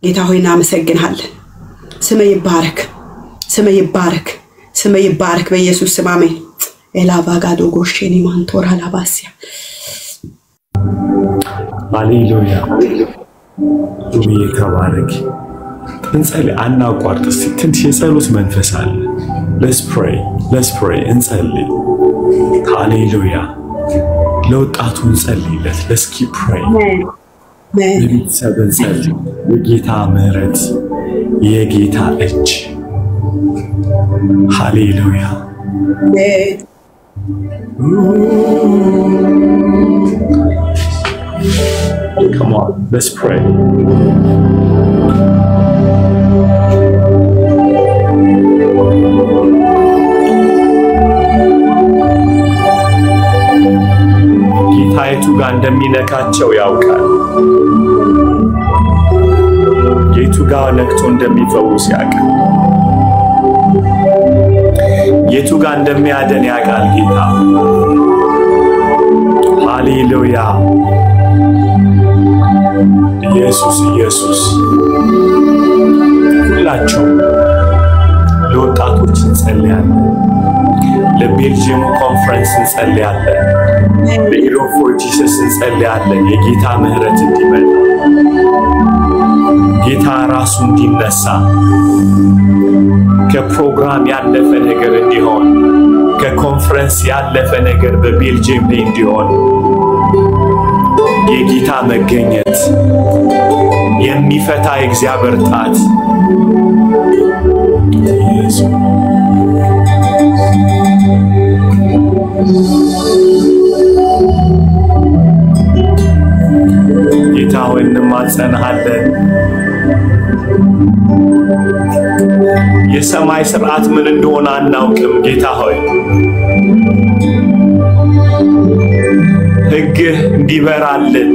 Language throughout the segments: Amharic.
ጌታ ሆይ እናመሰግንሃለን ስም ይባረክ በኢየሱስ ስም አሜን ኤላቫጋዶ ጎሽኒ ማንቶራ ላባሲያ ሃሌሉያ ይከባረክ እንጸልይ አናቋርጥ ትንሽ የጸሎት መንፈስ አለ let's pray እንጸልይ ሃሌሉያ ለወጣቱ እንጸልይለት let's keep praying ለቤተሰብን የጌታ ምሕረት የጌታ እጅ ሃሌሉያ Come on, let's pray. ጌታይቱ ጋር እንደሚነካቸው ያውቃል ጌቱ ጋር ነክቶ እንደሚፈውስ ያውቃል ጌቱ ጋር እንደሚያድን ያውቃል ጌታ ሃሌሉያ ኢየሱስ ሁላችሁ ለወጣቶች እንጸልያለን ለቤልጂየም ኮንፈረንስ እንጸልያለን ለኢሮ ፎር ጂሰስ እንጸልያለን የጌታ ምሕረት እንዲመጣ ጌታ ራሱ እንዲነሳ ከፕሮግራም ያለፈ ነገር እንዲሆን ከኮንፈረንስ ያለፈ ነገር በቤልጂየም ላይ እንዲሆን የጌታ መገኘት የሚፈታ እግዚአብሔር ጣት ጌታ ሆይ እንማጸንሃለን የሰማይ ሥርዓት ምን እንደሆነ አናውቅም ጌታ ሆይ ሕግህ እንዲበራልን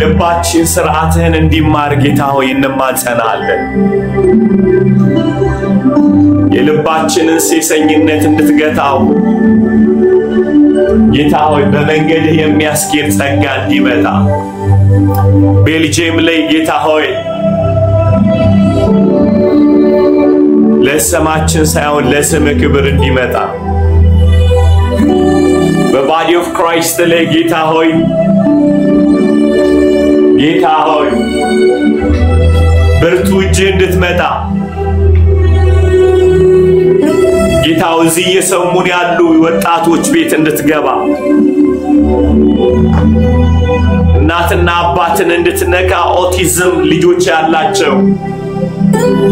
ልባችን ሥርዓትህን እንዲማር ጌታ ሆይ እንማጸንሃለን የልባችንን ሴሰኝነት እንድትገታው ጌታ ሆይ በመንገድህ የሚያስኬድ ጸጋ እንዲመጣ ቤልጂየም ላይ ጌታ ሆይ ለስማችን ሳይሆን ለስምህ ክብር እንዲመጣ በባዲ ኦፍ ክራይስት ላይ ጌታ ሆይ ብርቱ እጅ እንድትመጣ ጌታው እዚህ የሰሙን ያሉ ወጣቶች ቤት እንድትገባ እናትና አባትን እንድትነካ ኦቲዝም ልጆች ያላቸው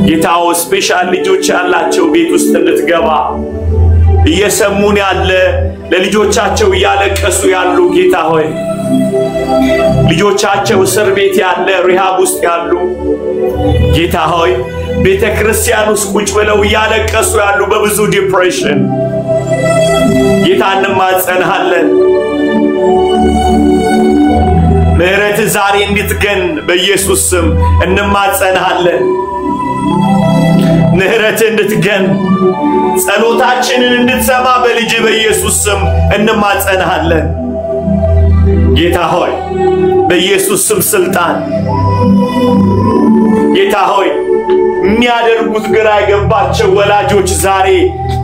ጌታው ስፔሻል ልጆች ያላቸው ቤት ውስጥ እንድትገባ እየሰሙን ያለ ለልጆቻቸው ያለቀሱ ያሉ ጌታ ሆይ ልጆቻቸው እስር ቤት ያለ ሪሃብ ውስጥ ያሉ ጌታ ሆይ ቤተክርስቲያን ውስጥ ቁጭ ብለው ያለቀሱ ያሉ በብዙ ዲፕሬሽን ጌታ እንማጸንሃለን ምሕረት ዛሬ እንድትገን በኢየሱስ ስም እንማጸንሃለን ምሕረት እንድትገን ጸሎታችንን እንድትሰማ በልጅ በኢየሱስ ስም እንማጸንሃለን ጌታ ሆይ በኢየሱስ ስም ስልጣን ጌታ ሆይ የሚያደርጉት ግራ የገባቸው ወላጆች ዛሬ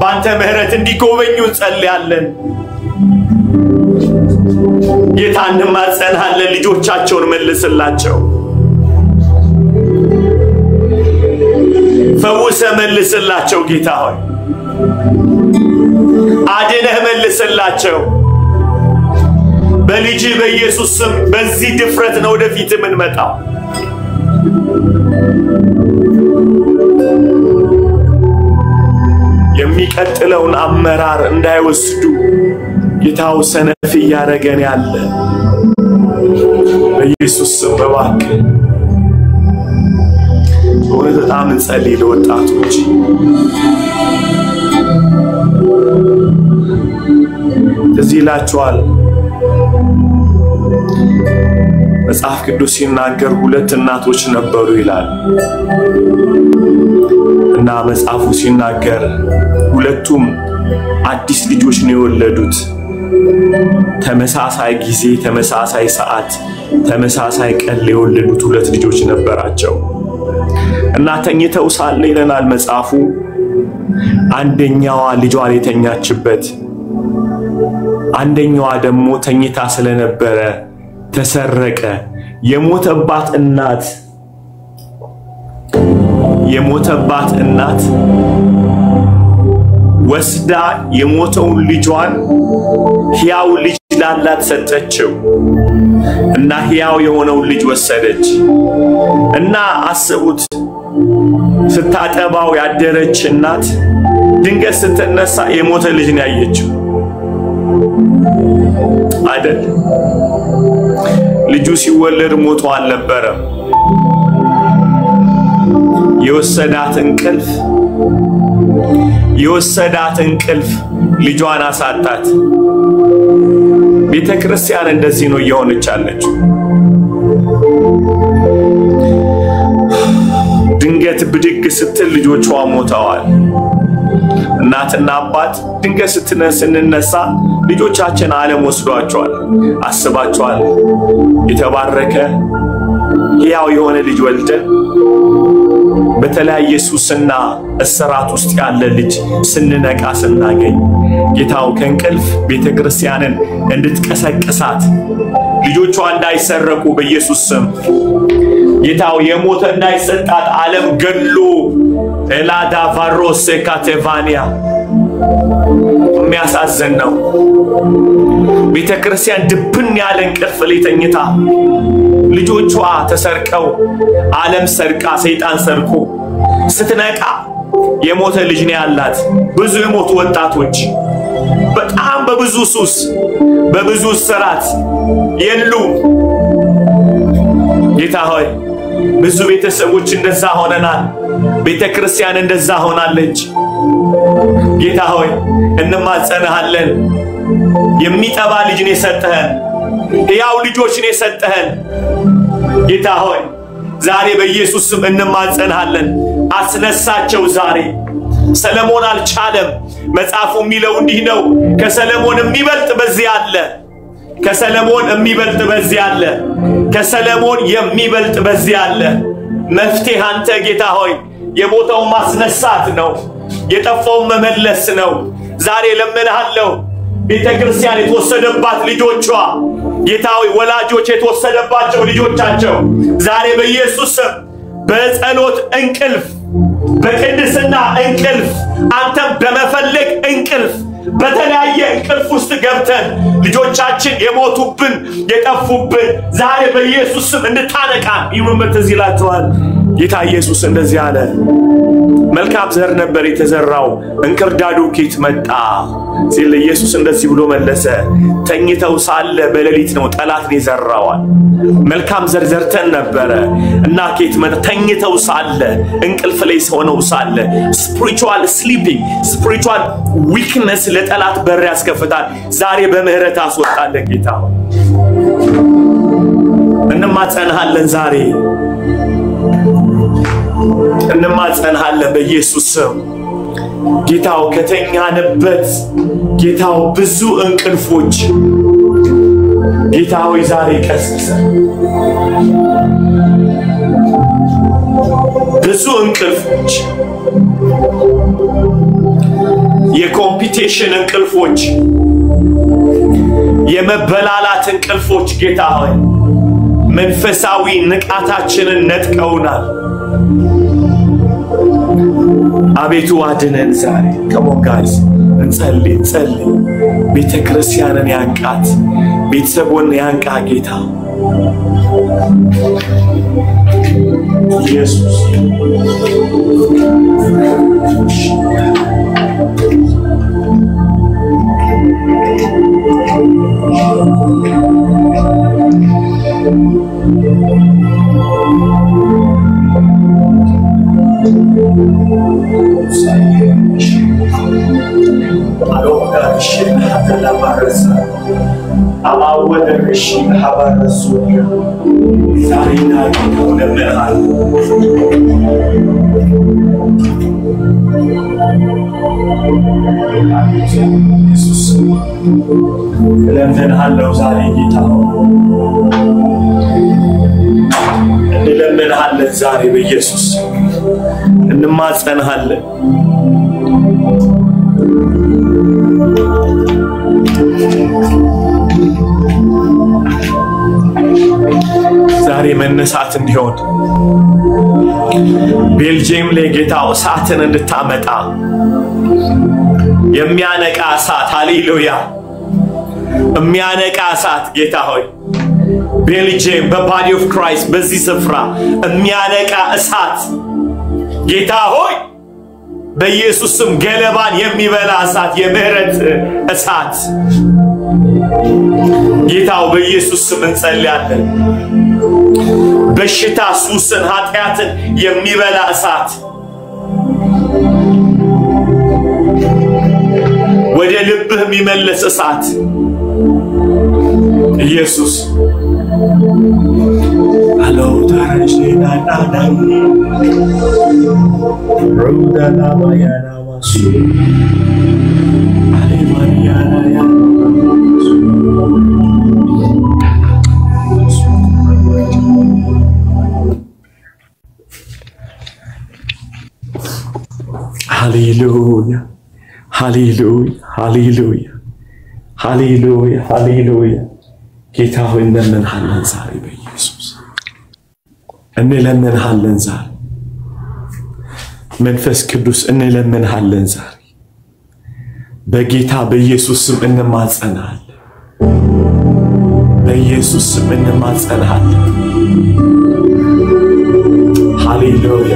ባንተ ምሕረት እንዲጎበኙ እንጸልያለን ጌታ እንማጸንሃለን ልጆቻቸውን መልስላቸው ፈውሰ መልስላቸው ጌታ ሆይ አድነህ መልስላቸው በልጅ በኢየሱስ ስም በዚህ ድፍረት ነው ወደፊት የምንመጣው የሚቀጥለውን አመራር እንዳይወስዱ ጌታው ሰነፍ ያረገን ያለ በኢየሱስ ስም በእባክህ በጣም እንጸልይ ለወጣቶች እዚህ ላችኋል መጽሐፍ ቅዱስ ሲናገር ሁለት እናቶች ነበሩ ይላል እና መጽሐፉ ሲናገር ሁለቱም አዲስ ልጆች ነው የወለዱት ተመሳሳይ ጊዜ ተመሳሳይ ሰዓት ተመሳሳይ ቀን የወለዱት ሁለት ልጆች ነበራቸው እና ተኝተው ሳለ ይለናል መጽሐፉ አንደኛዋ ልጇን የተኛችበት አንደኛዋ ደግሞ ተኝታ ስለነበረ ተሰረቀ የሞተባት እናት ወስዳ የሞተውን ልጇን ሕያው ልጅ ላላት ሰጠችው እና ሕያው የሆነውን ልጅ ወሰደች እና አስቡት ስታጠባው ያደረች እናት ድንገት ስትነሳ የሞተ ልጅ ነው ያየችው አይደል ልጁ ሲወለድ ሞቶ አልነበረም የወሰዳት እንቅልፍ ልጇን አሳጣት ቤተክርስቲያን እንደዚህ ነው እየሆነች ያለችው ድንገት ብድግ ስትል ልጆቿ ሞተዋል እናትና አባት ድንገት ስትነሳ ልጆቻችን ዓለም ወስዷቸዋል አስባቸዋል የተባረከ ሕያው የሆነ ልጅ ወልደን በተለያየ ሱስና እስራት ውስጥ ያለ ልጅ ስንነቃ ስናገኝ ጌታው ከእንቅልፍ ቤተክርስቲያንን እንድትቀሰቅሳት ልጆቿ እንዳይሰረቁ በኢየሱስ ስም ጌታው የሞተ እንዳይሰጣት ዓለም ገድሎ ኤላዳ ቫሮስ ካቴቫኒያ የሚያሳዝን ነው ቤተክርስቲያን ድብን ያለ እንቅልፍ ላይ ተኝታ ልጆቿ ተሰርቀው ዓለም ሰርቃ ሰይጣን ሰርቆ ስትነቃ የሞተ ልጅ ነው ያላት ብዙ የሞቱ ወጣቶች በጣም በብዙ ሱስ በብዙ ስራት የሉ ጌታ ሆይ ብዙ ቤተሰቦች እንደዛ ሆነናል ቤተክርስቲያን እንደዛ ሆናለች ጌታ ሆይ እንማጸንሃለን የሚጠባ ልጅ ነው የሰጠህን ሕያው ልጆች ነው የሰጠህን ጌታ ሆይ ዛሬ በኢየሱስ ስም እንማጸንሃለን አስነሳቸው ዛሬ ሰለሞን አልቻለም መጽሐፉ የሚለው እንዲህ ነው ከሰለሞን የሚበልጥ በዚህ አለ ከሰለሞን የሚበልጥ በዚህ አለ መፍትሄ አንተ ጌታ ሆይ የሞተው ማስነሳት ነው የጠፋው መመለስ ነው ዛሬ ለምንሃለው ቤተክርስቲያን የተወሰደባት ልጆቿ ጌታ ሆይ ወላጆች የተወሰደባቸው ልጆቻቸው ዛሬ በኢየሱስ ስም በጸሎት እንቅልፍ በቅድስና እንቅልፍ አንተም በመፈለግ እንቅልፍ በተለያየ እንቅልፍ ውስጥ ገብተን ልጆቻችን የሞቱብን የጠፉብን ዛሬ በኢየሱስ ስም እንታነቃን ይሩመት ይላቸዋል ጌታ ኢየሱስ እንደዚህ አለ መልካም ዘር ነበር የተዘራው እንክርዳዱ ኬት መጣ ሲል ኢየሱስ እንደዚህ ብሎ መለሰ ተኝተው ሳለ በሌሊት ነው ጠላት የዘራዋል መልካም ዘር ዘርተን ነበር እና ኬት መጣ ተኝተው ሳለ እንቅልፍ ላይ ሆነው ሳለ spiritual sleeping spiritual weakness ለጠላት በር ያስከፍታል ዛሬ በምህረት አስወጣለ ጌታ እንማጸንሃለን ዛሬ እንማጸንሃለን በኢየሱስ ስም ጌታው ከተኛንበት ጌታው ብዙ እንቅልፎች ጌታው ዛሬ ቀስቅሰን ብዙ እንቅልፎች የኮምፒቲሽን እንቅልፎች የመበላላት እንቅልፎች ጌታ ሆይ መንፈሳዊ ንቃታችንን ነጥቀውናል አቤቱ አድነን ዛሬ come on guys እንጸልይ ቤተክርስቲያንን ያንቃት ቤተሰቡን ያንቃ ጌታ ኢየሱስ Aloha shin la barasa. Amawada shin habarasu. Sarina lemenhal. Jesus. Lemenhal zari gitaho. Lemenhal zari be Jesus. እንማጸንሃለን ዛሬ መነሳት እንዲሆን ቤልጂየም ላይ ጌታው እሳትን እንድታመጣ የሚያነቃ እሳት ሃሌሉያ የሚያነቃ እሳት ጌታ ሆይ ቤልጂየም በባዲ ኦፍ ክራይስት በዚህ ስፍራ የሚያነቃ እሳት ጌታ ሆይ በኢየሱስ ስም ገለባን የሚበላ እሳት የምህረት እሳት ጌታው በኢየሱስ ስም እንጸልያለን በሽታ ሱስን ኃጢያትን የሚበላ እሳት ወደ ልብህ የሚመለስ እሳት ኢየሱስ Hello, Tarashina Nana. Ruda Namayana Masu. Alimaniana Hallelujah. Hallelujah. Hallelujah. Hallelujah. Hallelujah. ጌታ ሆይ እንለምንሃለን ዛሬ በኢየሱስ እንለምንሃለን ዛሬ መንፈስ ቅዱስ እንለምንሃለን ዛሬ በጌታ በኢየሱስ ስም እንማጸናለን በኢየሱስ ስም እንማጸናለን ሃሌሉያ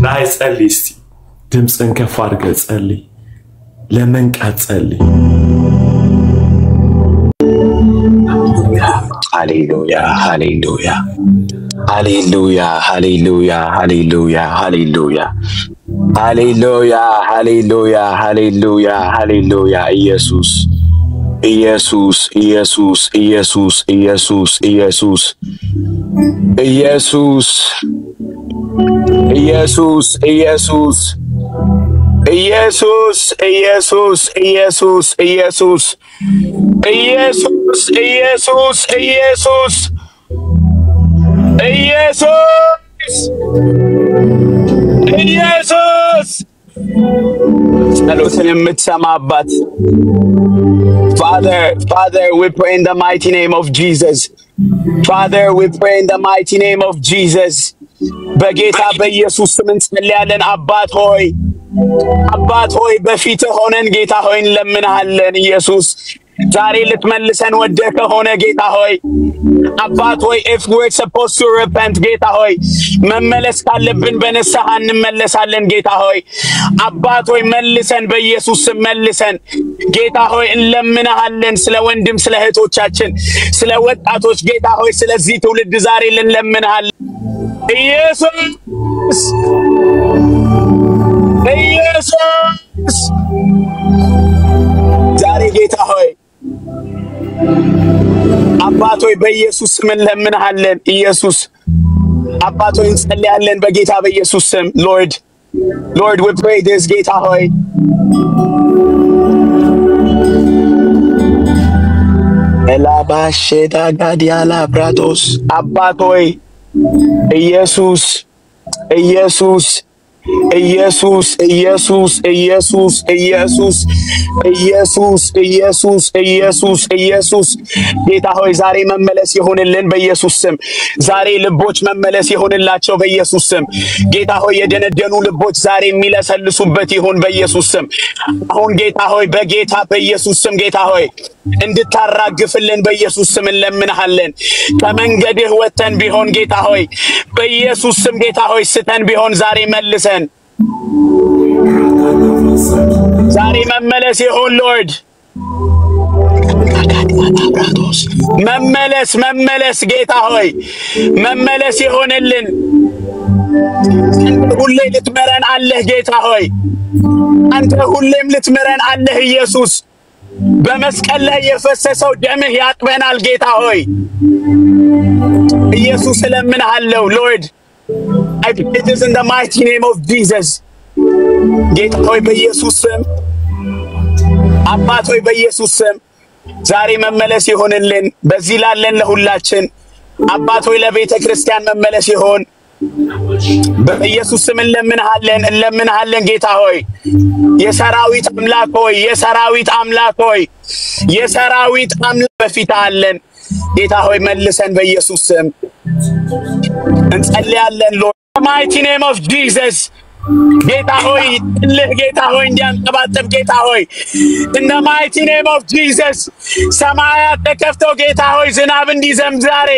ላይ ጸልይ እስቲ ድምጽን ከፍ አድርገህ ጸልይ ለመንቃት ጸልይ ሃሌሉያ ሃሌሉያ ሃሌሉያ ሃሌሉያ ሃሌሉያ ሃሌሉያ ሃሌሉያ ሃሌሉያ ሃሌሉያ ሃሌሉያ ኢየሱስ ኢየሱስ ኢየሱስ ኢየሱስ ኢየሱስ ኢየሱስ ኢየሱስ ኢየሱስ ኢየሱስ ኢየሱስ ኢየሱስ ኢየሱስ ኢየሱስ ኢየሱስ ኢየሱስ ኢየሱስ ኢየሱስ ኢየሱስ ጸሎትን የምትሰማባት Father, we pray in the mighty name of Jesus. Father, we pray in the mighty name of Jesus. በጌታ በኢየሱስ ስም እንጸልያለን አባት ሆይ በፊትህ ሆነን ጌታ ሆይ እንለምንሃለን ኢየሱስ ዛሬ ልትመልሰን ወደ ከሆነ ጌታ ሆይ አባት ሆይ if we're supposed to repent ጌታ ሆይ መመለስ ካለብን በንስሐ እንመለሳለን ጌታ ሆይ አባት ሆይ መልሰን በኢየሱስ ስም መልሰን ጌታ ሆይ እንለምንሃለን ስለ ወንድም ስለ እህቶቻችን ስለ ወጣቶች ጌታ ሆይ ስለዚህ ትውልድ ዛሬ እንለምንሃለን ኢየሱስ ኢየሱስ ዛሬ ጌታ ሆይ አባት ሆይ በኢየሱስ ስም እንለምንሃለን ኢየሱስ አባት ሆይ እንጸልያለን በጌታ በኢየሱስ ስም Lord we pray this ጌታ ሆይ ኤላባሼዳ ጋዲያላ ብራቶስ አባት ሆይ ኢየሱስ ኢየሱስ ኢየሱስ ኢየሱስ ኢየሱስ ኢየሱስ ኢየሱስ ኢየሱስ ኢየሱስ ኢየሱስ ጌታ ሆይ ዛሬ መመለስ ይሁንልን በኢየሱስ ስም ዛሬ ልቦች መመለስ ይሁንላቸው በኢየሱስ ስም ጌታ ሆይ የደነደኑ ልቦች ዛሬ የሚለሰልሱበት ይሁን በኢየሱስ ስም አሁን ጌታ ሆይ በጌታ በኢየሱስ ስም ጌታ ሆይ እንድታራግፍልን በኢየሱስ ስም እንለምንሃለን ከመንገድህ ወተን ቢሆን ጌታ ሆይ በኢየሱስ ስም ጌታ ሆይ ስተን ቢሆን ዛሬ መልሰን ዛሬ መመለስ ይሁን Lord ብራዶስ መመለስ ጌታ ሆይ መመለስ ይሆንልን ሁሌ ልትመረን አለህ ጌታ ሆይ አንተ ሁሌም ልትመረን አለህ ኢየሱስ በመስቀል ላይ የፈሰሰው ደምህ ያጥበናል ጌታ ሆይ ኢየሱስ ለምንሃለው ሎርድ I pray this in the mighty name of Jesus ጌታ ሆይ በኢየሱስ ስም አባት ሆይ በኢየሱስ ስም ዛሬ መመለስ ይሆንልን በዚህ ላለን ለሁላችን አባት ሆይ ለቤተ ክርስቲያን መመለስ ይሆን በኢየሱስ ስም እንለምንሃለን ጌታ ሆይ የሰራዊት አምላክ ሆይ በፊት አለን ጌታ ሆይ መልሰን በኢየሱስ ስም እንጸልያለን Lord in the mighty name of Jesus ጌታ ሆይ እንዲያንጠባጥብ ጌታ ሆይ in the mighty name of Jesus ሰማያት ተከፍተው ጌታ ሆይ ዝናብ እንዲዘንብ ዛሬ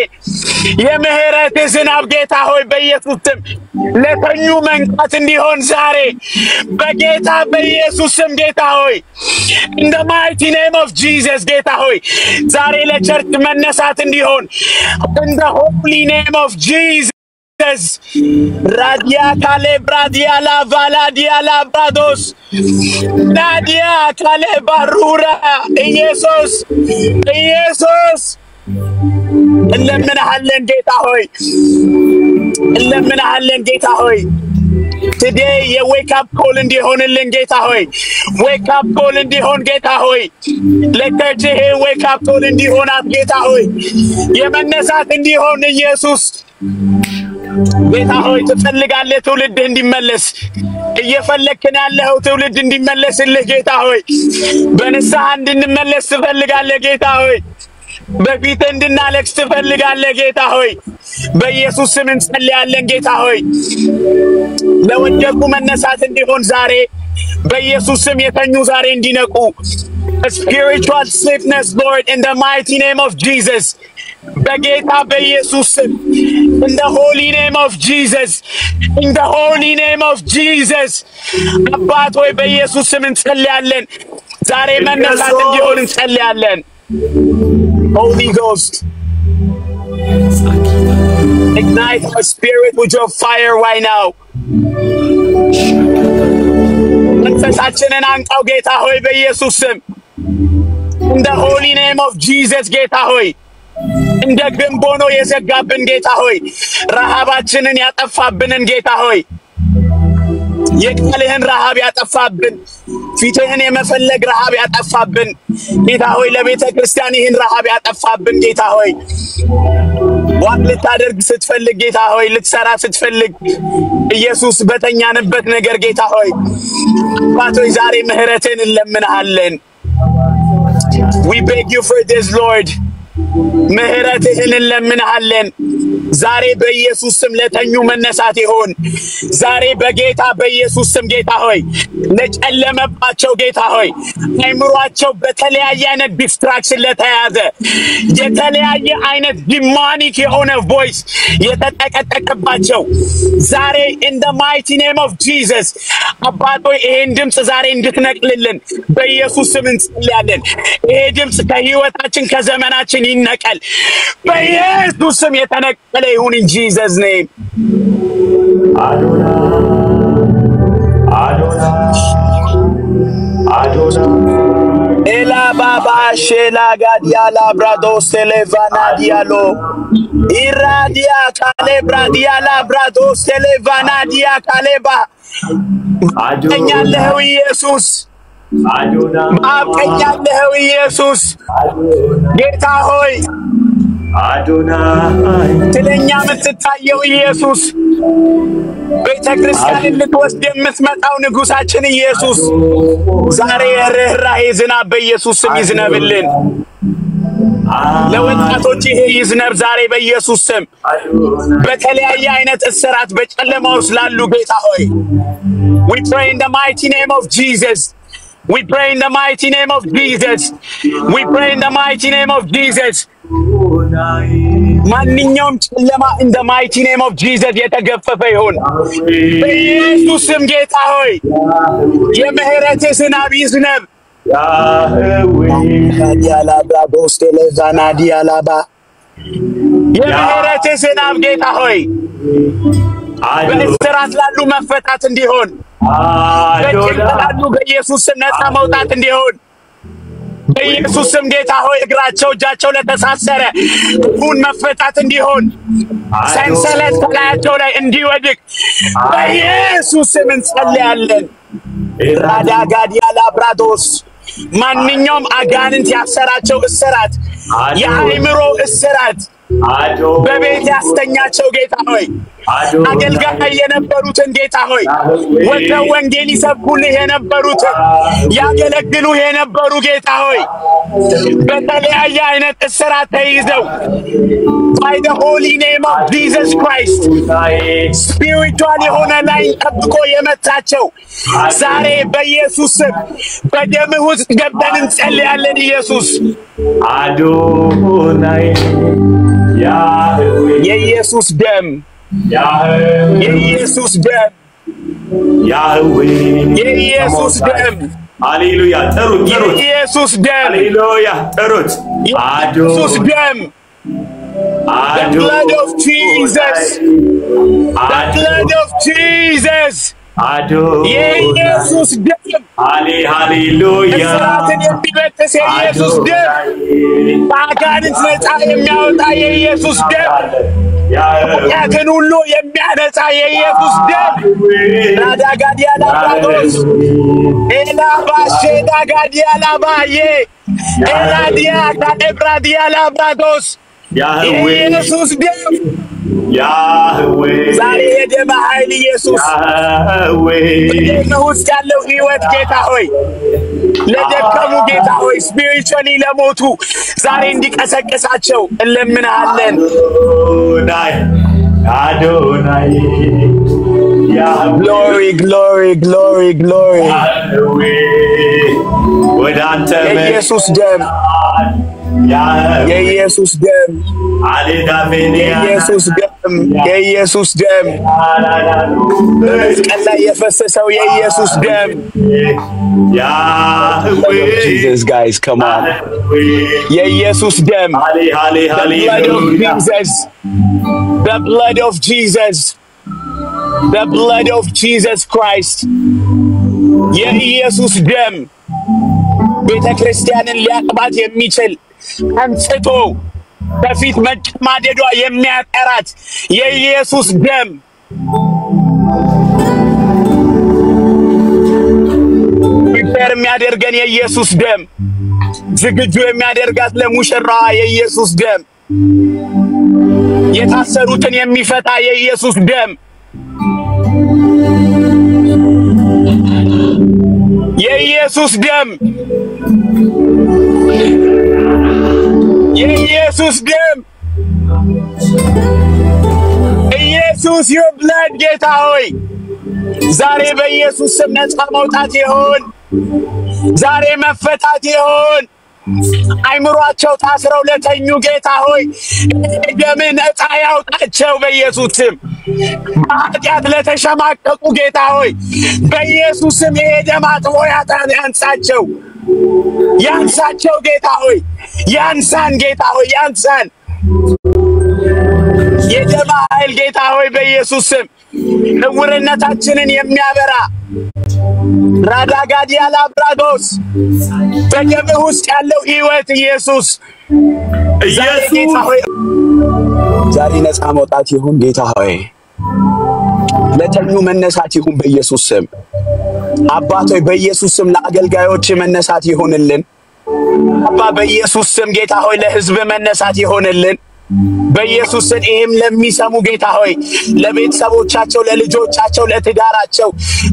የምህረት ዝናብ ጌታ ሆይ በኢየሱስ ስም ለተኙ መንቃት እንዲሆን ዛሬ በጌታ በኢየሱስ ስም ጌታ ሆይ in the mighty name of Jesus ጌታ ሆይ ዛሬ ለቸርች መነሳት እንዲሆን in the holy name of Jesus Radia Kale Bradia La Valadia La Brados Nadia Kale Barura Jesus እንለምንሃለን ጌታ ሆይ today you wake up call እንዲሆንልን ጌታ ሆይ wake up call እንዲሆን ጌታ ሆይ ለቸርች wake up call እንዲሆናት ጌታ ሆይ የመነሳት እንዲሆን ኢየሱስ ጌታ ሆይ ትፈልጋለህ ትውልድ እንዲመለስ እየፈለክን ያለው ትውልድ እንዲመለስልህ ጌታ ሆይ በንስሐ እንድንመለስ ትፈልጋለህ ጌታ ሆይ በፊት እንድናለቅስ ትፈልጋለህ ጌታ ሆይ በኢየሱስ ስም እንጸልያለን ጌታ ሆይ ለወደቁ መነሳት እንዲሆን ዛሬ በኢየሱስ ስም የተኙ ዛሬ እንዲነቁ spiritual swiftness Lord in the mighty name of Jesus በጌታ በኢየሱስ ስም in the holy name of Jesus አባት ሆይ በኢየሱስ ስም እንጸልያለን ዛሬ መነሳት እንዲሆን እንጸልያለን Holy Ghost ignite our spirit with your fire right now መንፈሳችንን አንቃው ጌታ ሆይ በኢየሱስ ስም in the holy name of Jesus ጌታ ሆይ እንደ ግንብ ሆኖ የዘጋብን ጌታ ሆይ ረሃባችንን ያጠፋብንን ጌታ ሆይ የቃልህን ረሃብ ያጠፋብን ፊትህን የመፈለግ ረሃብ ያጠፋብን ጌታ ሆይ ለቤተ ክርስቲያን ይህን ረሃብ ያጠፋብን ጌታ ሆይ ዋት ልታደርግ ስትፈልግ ጌታ ሆይ ልትሰራ ስትፈልግ ኢየሱስ በተኛንበት ነገር ጌታ ሆይ አባት ሆይ ዛሬ ምህረትን እንለምንሃለን we beg you for this Lord ምህረትህን እንለምንሃለን ዛሬ በኢየሱስ ስም ለተኙ መነሳት ይሁን ዛሬ በጌታ በኢየሱስ ስም ጌታ ሆይ ለጨለመባቸው ጌታ ሆይ አይምሯቸው በተለያየ አይነት ዲስትራክሽን ለተያዘ የተለያየ አይነት ዲማኒክ የሆነ ቮይስ የተጠቀጠቀባቸው ዛሬ in the mighty name of Jesus አባት ሆይ ይሄን ድምጽ ዛሬ እንድትነቅልልን በኢየሱስ ስም እንጸልያለን ይሄ ድምጽ ከህይወታችን ከዘመናችን ይነቀል በኢየሱስ ስም የተነቀለ ይሁን in Jesus name Adonai Ela baba shela gadia labrados televana dialo Iradia calebra dia labrados televana dia caleba Adonai Jesus Adonai Jesus Geta hoy Adonai ስለኛ የምትታየው ኢየሱስ ቤተ ክርስቲያንን ልትወስድ የምትመጣው ንጉሳችን ኢየሱስ ዛሬ የርህራሄ ዝናብ በኢየሱስ ስም ይዝነብልን ለወጣቶች ይሄ ይዝነብ ዛሬ በኢየሱስ ስም በተለያየ አይነት እስራት በጨለማ ውስጥ ላሉ ጌታ ሆይ we pray in the mighty name of Jesus we pray in the mighty name of Jesus we pray in the mighty name of Jesus ማንኛውም ጨለማ in the mighty name of Jesus የተገፈፈ ይሁን በኢየሱስ ስም ጌታ ሆይ የምህረት ዝናብ ይዝነብ ዲያላብራዶስ ቴሌዛና ዲያላባ የምህረት ዝናብ ጌታ ሆይ በእስራት ላሉ መፈታት እንዲሆን በጭንቀት በኢየሱስ ስም ነፃ መውጣት እንዲሆን በኢየሱስ ስም ጌታ ሆይ እግራቸው እጃቸው ለተሳሰረ ሁን መፈታት እንዲሆን ሰንሰለት ከላያቸው ላይ እንዲወድቅ በኢየሱስ ስም እንጸልያለን። ራዳጋዲያ ላብራዶስ ማንኛውም አጋንንት ያሰራቸው እስራት የአእምሮ እስራት በቤት ያስተኛቸው ጌታ ሆይ አገልጋይ የነበሩትን ጌታ ሆይ ወጥተው ወንጌል ይሰብኩልህ የነበሩትን ያገለግሉህ የነበሩ ጌታ ሆይ በተለያየ አይነት እስራት ተይዘው by the holy name of Jesus Christ spiritual የሆነ ላይ ጠብቆ የመታቸው ዛሬ በኢየሱስ ስም በደምህ ውስጥ ገብተን እንጸልያለን። ኢየሱስ አዶናይ ያህዌ የኢየሱስ ደም የኢየሱስ ደም ያህዌ የኢየሱስ ደም ሃሌሉያ ጥሩት የኢየሱስ ደም ሃሌሉያ ጥሩት ኢየሱስ ደም the blood of Jesus the blood of Jesus የኢየሱስ ደም ሃሌሉያ እስራትን የሚበጥስ የኢየሱስ ደም ከአጋንንት ነፃ የሚያወጣ የኢየሱስ ደም ያትን ሁሉ የሚያነጻ የኢየሱስ ደም ራዳጋዲያላባዶስ ኤላባሼዳጋዲያላባዬ ኤላዲያ ካኤብራዲያላባዶስ የኢየሱስ ደም ያህዌ ዛሬ የደም ኃይል ኢየሱስ ያህዌ በደም ውስጥ ያለው ሕይወት ጌታ ሆይ ለደከሙ ጌታ ሆይ ስፒሪቹዋሊ ለሞቱ ዛሬ እንዲቀሰቅሳቸው እንለምናለን። አዶናይ glory glory glory glory ወደ አንተ የኢየሱስ ደም የኢየሱስ ደም የኢየሱስ ደም የኢየሱስ ደም በመስቀል ላይ የፈሰሰው የኢየሱስ ደም ያህዌ Jesus guys come on የኢየሱስ ደም the blood of Jesus the blood of Jesus Christ የኢየሱስ ደም ቤተክርስቲያንን ሊያጥባት የሚችል አንጽቶ በፊት መጨማደዷ የሚያጠራት የኢየሱስ ደም ፕሪፔር የሚያደርገን የኢየሱስ ደም ዝግጁ የሚያደርጋት ለሙሽራዋ የኢየሱስ ደም የታሰሩትን የሚፈታ የኢየሱስ ደም የኢየሱስ ደም የኢየሱስ ደም ኢየሱስ your blood ጌታ ሆይ ዛሬ በኢየሱስ ስም ነፃ መውጣት ይሁን ዛሬ መፈታት ይሁን አይምሯቸው ታስረው ለተኙ ጌታ ሆይ ደምን ነፃ ያውጣቸው በኢየሱስ ስም በኃጢአት ለተሸማቀቁ ጌታ ሆይ በኢየሱስ ስም የደም አጥቦ ያንሳቸው ጌታ ሆይ ያንሳን ጌታ ሆይ ያንሳን የደም ኃይል ጌታ ሆይ በኢየሱስ ስም ንውርነታችንን የሚያበራ ራዳጋዲያላብራዶስ በደም ውስጥ ያለው ሕይወት ኢየሱስ ዛሬ ነፃ መውጣት ይሁን ጌታ ሆይ ለተኙ መነሳት ይሁን በኢየሱስ ስም አባት ሆይ በኢየሱስ ስም ለአገልጋዮች መነሳት ይሁንልን አባ በኢየሱስ ስም ጌታ ሆይ ለሕዝብ መነሳት ይሁንልን በኢየሱስ ስም ይሄም ለሚሰሙ ጌታ ሆይ ለቤተሰቦቻቸው ለልጆቻቸው ለትዳራቸው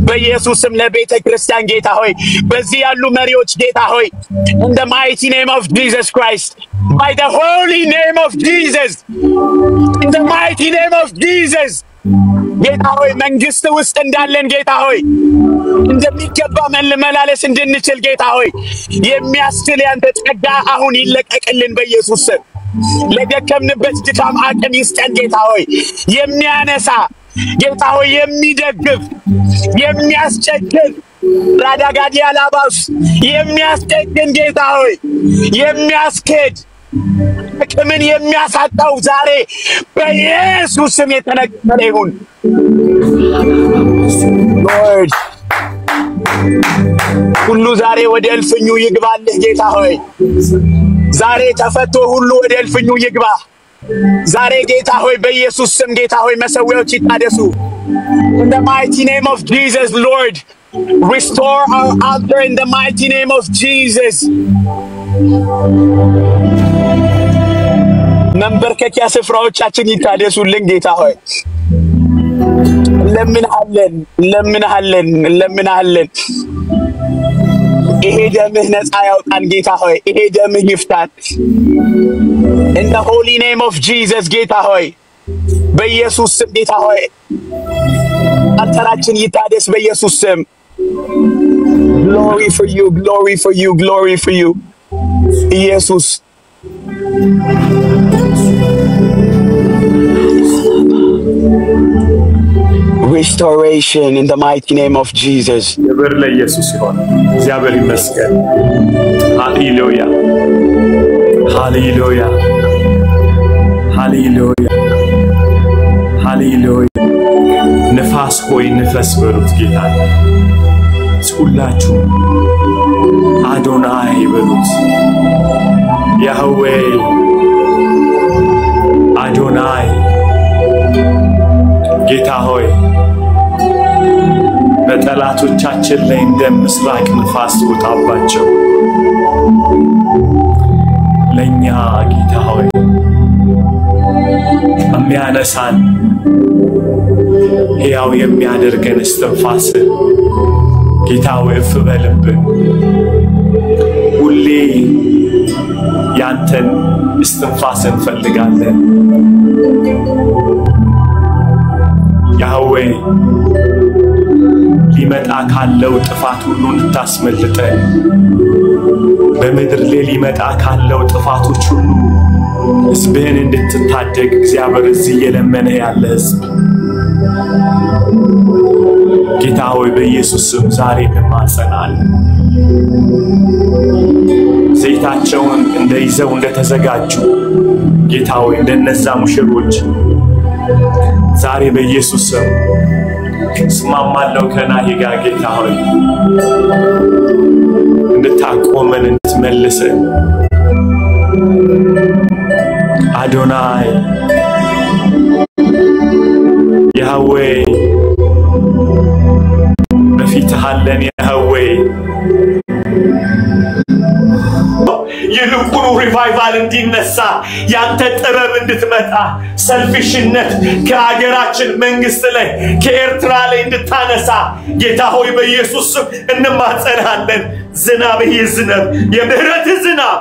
በኢየሱስ ስም ለቤተ ክርስቲያን ጌታ ሆይ በዚህ ያሉ መሪዎች ጌታ ሆይ in the mighty name of Jesus Christ by the holy name of Jesus in the mighty name of Jesus ጌታ ሆይ መንግስት ውስጥ እንዳለን ጌታ ሆይ እንደሚገባ መለመላለስ እንድንችል ጌታ ሆይ የሚያስችል ያንተ ጸጋ አሁን ይለቀቅልን በኢየሱስ ስም ለደከምንበት ድካም አቅም ይስጠን ጌታ ሆይ የሚያነሳ ጌታ ሆይ የሚደግፍ የሚያስጨክን ራዳጋዲያ ላባስ የሚያስኬድ ጌታ ሆይ የሚያስኬድ ከምን የሚያሳጣው ዛሬ በኢየሱስ ስም የተነገረ ይሁን ሎርድ ሁሉ ዛሬ ወደ እልፍኙ ይግባልህ ጌታ ሆይ ዛሬ ተፈቶ ሁሉ ወደ እልፍኙ ይግባ ዛሬ ጌታ ሆይ በኢየሱስ ስም ጌታ ሆይ መሰዊያዎች ይታደሱ in the mighty name of Jesus Lord restore our altar in the mighty name of Jesus መንበርከኪያ ስፍራዎቻችን ይታደሱልን ጌታ ሆይ ለምንሃለን ይሄ ደምህ ነፃ ያውጣን ጌታ ሆይ ይሄ ደምህ ይፍታን in the holy name of Jesus ጌታ ሆይ በኢየሱስ ስም ጌታ ሆይ አልተራችን ይታደስ በኢየሱስ ስም glory for you ኢየሱስ restoration in the mighty name of Jesus የበር ለኢየሱስ ይሁን እግዚአብሔር ይመስገን ሃሌሉያ ሃሌሉያ ሃሌሉያ ሃሌሉያ ነፋስ ሆይ ንፈስ በሉት ጌታ ሁላችሁ አዶናይ በሉት ያህዌ አዶናይ ጌታ ሆይ በጠላቶቻችን ላይ እንደ ምስራቅ ንፋስ ወጣባቸው ለኛ ጌታ ሆይ የሚያነሳን ሕያው የሚያደርገን እስትንፋስ ጌታ ሆይ እፍ በልብን ሁሌ ያንተን እስትንፋስ እንፈልጋለን ያህዌ ሊመጣ ካለው ጥፋት ሁሉ እንድታስመልጠን በመድር ላይ ሊመጣ ካለው ጥፋቶች ሁሉ ሕዝብህን እንድትታደግ እግዚአብሔር እዚህ እየለመነ ያለ ሕዝብ ጌታ ሆይ በኢየሱስ ስም ዛሬ እንማጸናለን ዘይታቸውን እንደይዘው እንደተዘጋጁ ጌታ ሆይ እንደነዛ ሙሽሮች ዛሬ በኢየሱስ ስም ስማማለው ከናሂ ጋር ጌታ ሆይ እንድታቆመን እንድትመልሰን አዶናይ ያህዌ በፊትህ አለን ያህዌ ይልቁኑ ሪቫይቫል እንዲነሳ ያንተ ጥበብ እንድትመጣ ሰልፊሽነት ከአገራችን መንግስት ላይ ከኤርትራ ላይ እንድታነሳ ጌታ ሆይ በኢየሱስ ስም እንማጸናለን ዝናብ ይዝነብ የምህረት ዝናብ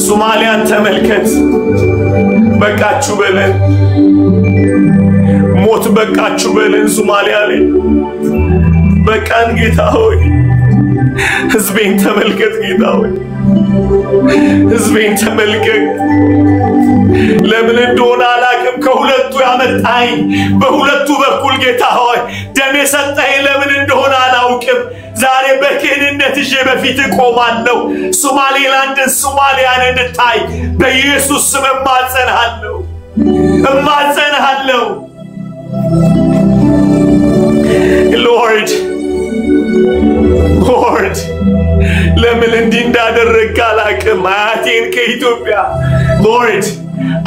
ሶማሊያን ተመልከት በቃችሁ በለን ሞት በቃችሁ በለን ሶማሊያ ላይ በቃን ጌታ ሆይ ሕዝቤን ተመልከት ጌታ ሆይ ሕዝቤን ተመልከት ለምን እንደሆነ አላቅም ከሁለቱ ያመጣኝ በሁለቱ በኩል ጌታ ሆይ ደም የሰጠኝ ለምን እንደሆነ አላውቅም ዛሬ በክህንነት እጄ በፊት ቆማለሁ ሶማሊላንድን ሶማሊያን እንድታይ በኢየሱስ ስም እማጸንሃለሁ Lord ለምን እንዲህ እንዳደረግክ አላቅም አያቴን ከኢትዮጵያ Lord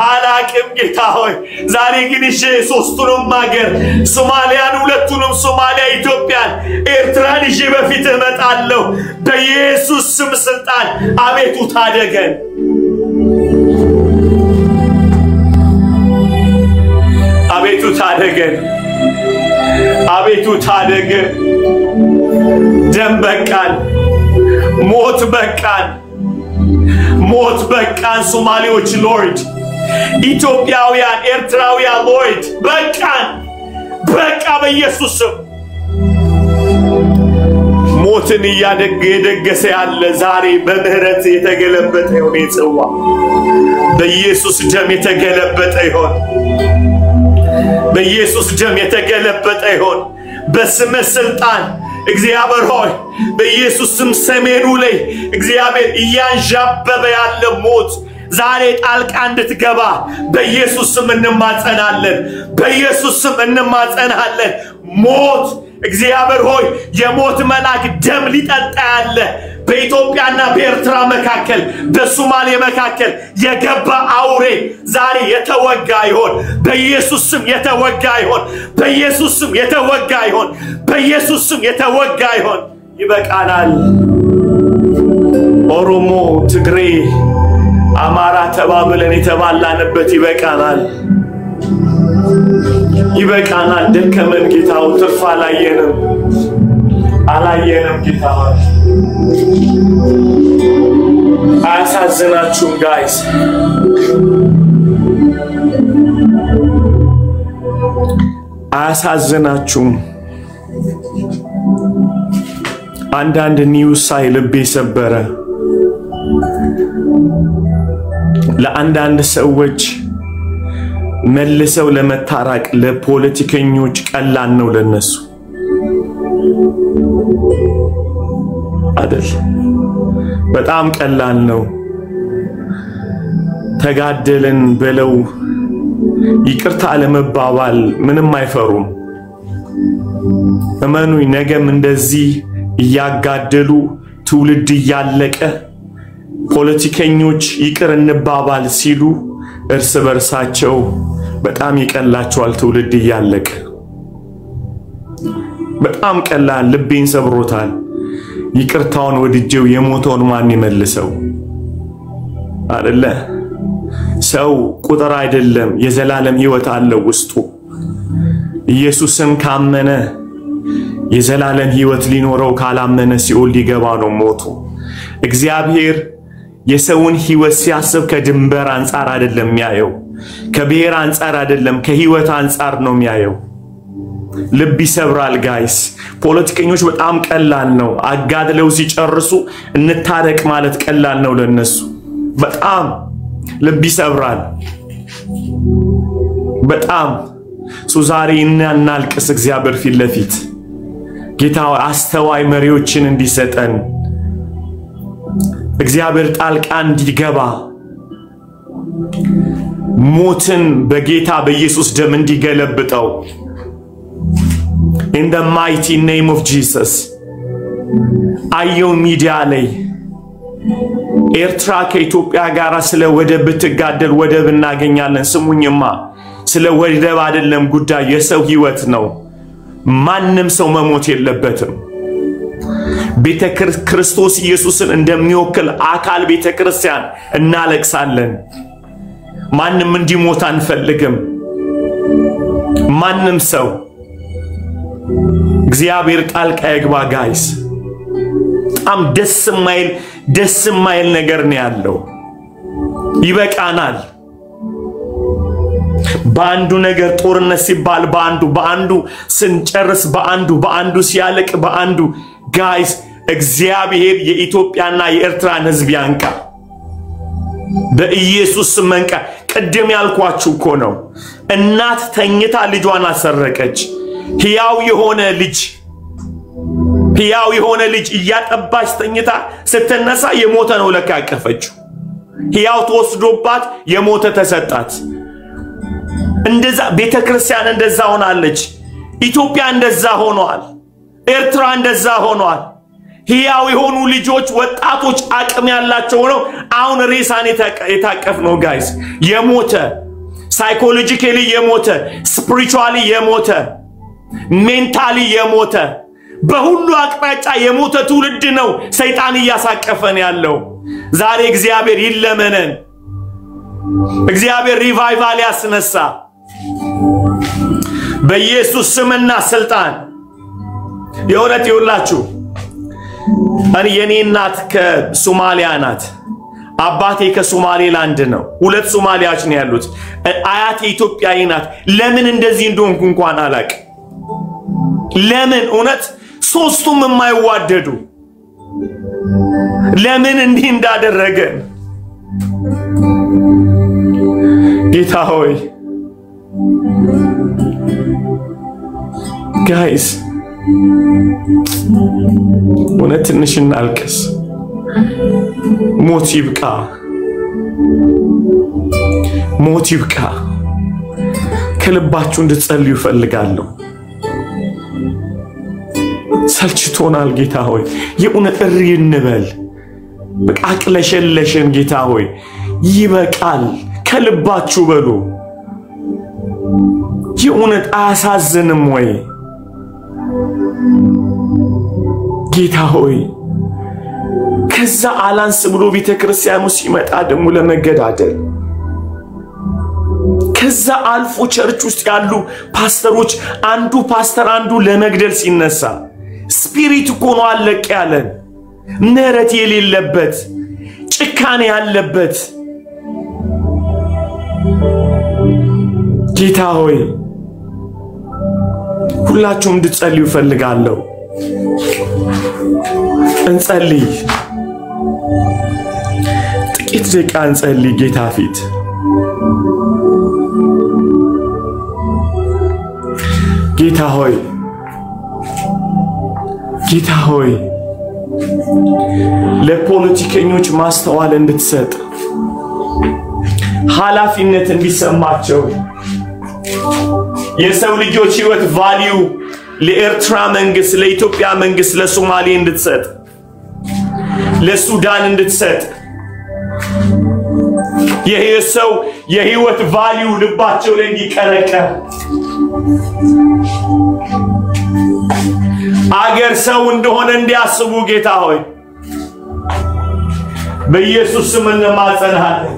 አላቅም ጌታ ሆይ ዛሬ ግን እሺ ሶስቱንም ማገር ሶማሊያን ሁለቱንም ሶማሊያ ኢትዮጵያን ኤርትራን እሺ በፊት እመጣለሁ በኢየሱስ ስም ስልጣን አቤቱ ታደገን አቤቱ ታደገን ደም በቃን ሞት በቃን ሶማሌዎች ሎርድ ኢትዮጵያውያን ኤርትራውያን ሎርድ በቃ በኢየሱስ ስም ሞትን እያደገሰ ያለ ዛሬ በምህረት የተገለበጠ ይሁን ጽዋ በኢየሱስ ደም የተገለበጠ ይሁን በኢየሱስ ደም የተገለበጠ ይሁን በስመ ስልጣን እግዚአብሔር ሆይ በኢየሱስ ስም ሰሜኑ ላይ እግዚአብሔር እያንዣበበ ያለ ሞት ዛሬ ጣልቃ እንድትገባ በኢየሱስ ስም እንማጸናለን። በኢየሱስ ስም እንማጸናለን። ሞት እግዚአብሔር ሆይ የሞት መልአክ ደም ሊጠጣ ያለ በኢትዮጵያና በኤርትራ መካከል በሶማሌ መካከል የገባ አውሬ ዛሬ የተወጋ ይሆን በኢየሱስ ስም የተወጋ ይሆን በኢየሱስ ስም የተወጋ ይሆን በኢየሱስ ስም የተወጋ ይሆን። ይበቃናል። ኦሮሞ፣ ትግሬ፣ አማራ ተባብለን የተባላንበት ይበቃናል። ይበቃናል። ደከመን ጌታው ትርፍ አላየንም ጌታው። አያሳዝናችሁም ጋይስ? አያሳዝናችሁም? አንዳንድ ኒውስ ሳይ ልቤ ሰበረ። ለአንዳንድ ሰዎች መልሰው ለመታረቅ ለፖለቲከኞች ቀላል ነው ለነሱ አይደል? በጣም ቀላል ነው። ተጋደልን ብለው ይቅርታ ለመባባል ምንም አይፈሩም። እመኑኝ ነገም እንደዚህ እያጋደሉ ትውልድ እያለቀ ፖለቲከኞች ይቅር እንባባል ሲሉ እርስ በርሳቸው በጣም ይቀላቸዋል። ትውልድ እያለቀ በጣም ቀላል። ልቤን ሰብሮታል። ይቅርታውን ወድጄው የሞተውን ማን ይመልሰው አይደለ? ሰው ቁጥር አይደለም፣ የዘላለም ሕይወት አለው ውስጡ። ኢየሱስን ካመነ የዘላለም ሕይወት ሊኖረው፣ ካላመነ ሲኦል ሊገባ ነው ሞቱ። እግዚአብሔር የሰውን ሕይወት ሲያስብ ከድንበር አንፃር አይደለም የሚያየው፣ ከብሔር አንፃር አይደለም፣ ከሕይወት አንፃር ነው የሚያየው። ልብ ይሰብራል ጋይስ። ፖለቲከኞች በጣም ቀላል ነው። አጋድለው ሲጨርሱ እንታረቅ ማለት ቀላል ነው ለነሱ። በጣም ልብ ይሰብራል። በጣም ዛሬ እናልቅስ እግዚአብሔር ፊት ለፊት። ጌታ አስተዋይ መሪዎችን እንዲሰጠን፣ እግዚአብሔር ጣልቃ እንዲገባ፣ ሞትን በጌታ በኢየሱስ ደም እንዲገለብጠው in the mighty name of Jesus። አየው ሚዲያ ላይ ኤርትራ ከኢትዮጵያ ጋር ስለ ወደብ ብትጋደል ወደብ እናገኛለን። ስሙኝማ፣ ስለ ወደብ አይደለም ጉዳይ፣ የሰው ሕይወት ነው። ማንም ሰው መሞት የለበትም። ቤተ ክርስቶስ ኢየሱስን እንደሚወክል አካል ቤተ ክርስቲያን እናለቅሳለን። ማንም እንዲሞት አንፈልግም። ማንም ሰው እግዚአብሔር ጣልቃ ይግባ ጋይስ። በጣም ደስ የማይል ነገር ነው ያለው። ይበቃናል። በአንዱ ነገር ጦርነት ሲባል በአንዱ ስንጨርስ በአንዱ ሲያለቅ በአንዱ ጋይስ፣ እግዚአብሔር የኢትዮጵያና የኤርትራን ሕዝብ ያንቃ በኢየሱስ መንቃ። ቅድም ያልኳችሁ እኮ ነው። እናት ተኝታ ልጇን አሰረቀች። ሕያው የሆነ ልጅ እያጠባች ተኝታ ስትነሳ የሞተ ነው ለካ ያቀፈችው። ሕያው ተወስዶባት የሞተ ተሰጣት። እንደዛ ቤተክርስቲያን እንደዛ ሆናለች። ኢትዮጵያ እንደዛ ሆኗል። ኤርትራ እንደዛ ሆኗል። ሕያው የሆኑ ልጆች፣ ወጣቶች አቅም ያላቸው ነው አሁን ሬሳን የታቀፍ ነው ጋይስ። የሞተ ሳይኮሎጂካሊ የሞተ፣ ስፒሪቹዋሊ የሞተ፣ ሜንታሊ የሞተ፣ በሁሉ አቅጣጫ የሞተ ትውልድ ነው ሰይጣን እያሳቀፈን ያለው። ዛሬ እግዚአብሔር ይለመነን። እግዚአብሔር ሪቫይቫል ያስነሳ በኢየሱስ ስምና ስልጣን። የእውነት ይውላችሁ እኔ የኔ እናት ከሶማሊያ ናት። አባቴ ከሶማሌላንድ ነው። ሁለት ሶማሊያዎች ነው ያሉት። አያቴ ኢትዮጵያዊ ናት። ለምን እንደዚህ እንደሆንኩ እንኳን አላቅ። ለምን እውነት ሶስቱም የማይዋደዱ ለምን እንዲህ እንዳደረገን ጌታ ሆይ ጋይስ ወነትንሽ እናልቅስ ሞት ይብቃ ሞት ይብቃ ከልባችሁ እንድትጸልዩ ፈልጋለሁ ሰልችቶናል ጌታ ሆይ የኡነት እሪ እንበል በቃ አቅለሸለሽን ጌታ ሆይ ይበቃል ከልባችሁ በሉ የኡነት አያሳዝንም ወይ ጌታ ሆይ ከዛ አላንስ ብሎ ቤተክርስቲያኑ ሲመጣ ደሙ ለመገዳደል ከዛ አልፎ ቸርች ውስጥ ያሉ ፓስተሮች አንዱ ፓስተር አንዱ ለመግደል ሲነሳ ስፒሪት እኮ ነው አለቅ ያለን ምህረት የሌለበት ጭካኔ ያለበት ጌታ ሆይ ሁላችሁም እንድትጸልዩ ፈልጋለሁ እንጸልይ ጥቂት ደቂቃ እንጸልይ ጌታ ፊት ጌታ ሆይ ለፖለቲከኞች ማስተዋል እንድትሰጥ ኃላፊነት እንዲሰማቸው የሰው ልጆች ህይወት ቫልዩ ለኤርትራ መንግስት ለኢትዮጵያ መንግስት ለሶማሌ እንድትሰጥ ለሱዳን እንድትሰጥ የሰው የህይወት ቫልዩ ልባቸው ላይ እንዲቀረቀር አገር ሰው እንደሆነ እንዲያስቡ ጌታ ሆይ በኢየሱስ ስም እንማጸንሃለን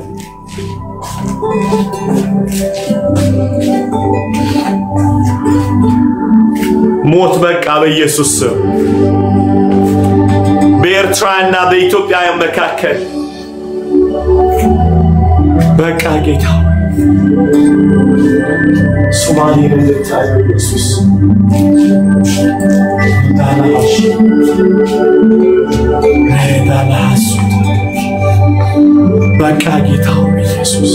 ሞት በቃ በኢየሱስ ስም በኤርትራና በኢትዮጵያ መካከል በቃ ጌታ ሶማሌ ለታዩ ኢየሱስ በቃ ጌታ ኢየሱስ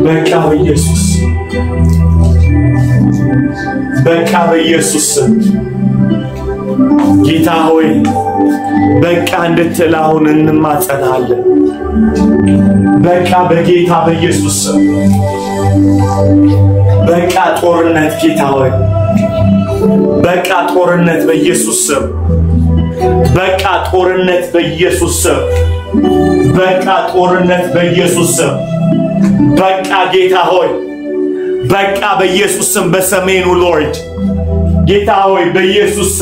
በቃ ኢየሱስ በቃ በኢየሱስ ጌታ ሆይ በቃ እንድትላውን እንማጸናለን በቃ በጌታ በኢየሱስ በቃ ጦርነት ጌታ ሆይ በቃ ጦርነት በኢየሱስ በቃ ጦርነት በኢየሱስ በቃ ጦርነት በኢየሱስ በቃ ጌታ ሆይ በቃ በኢየሱስ በሰሜኑ ሎርድ ጌታ ሆይ በኢየሱስ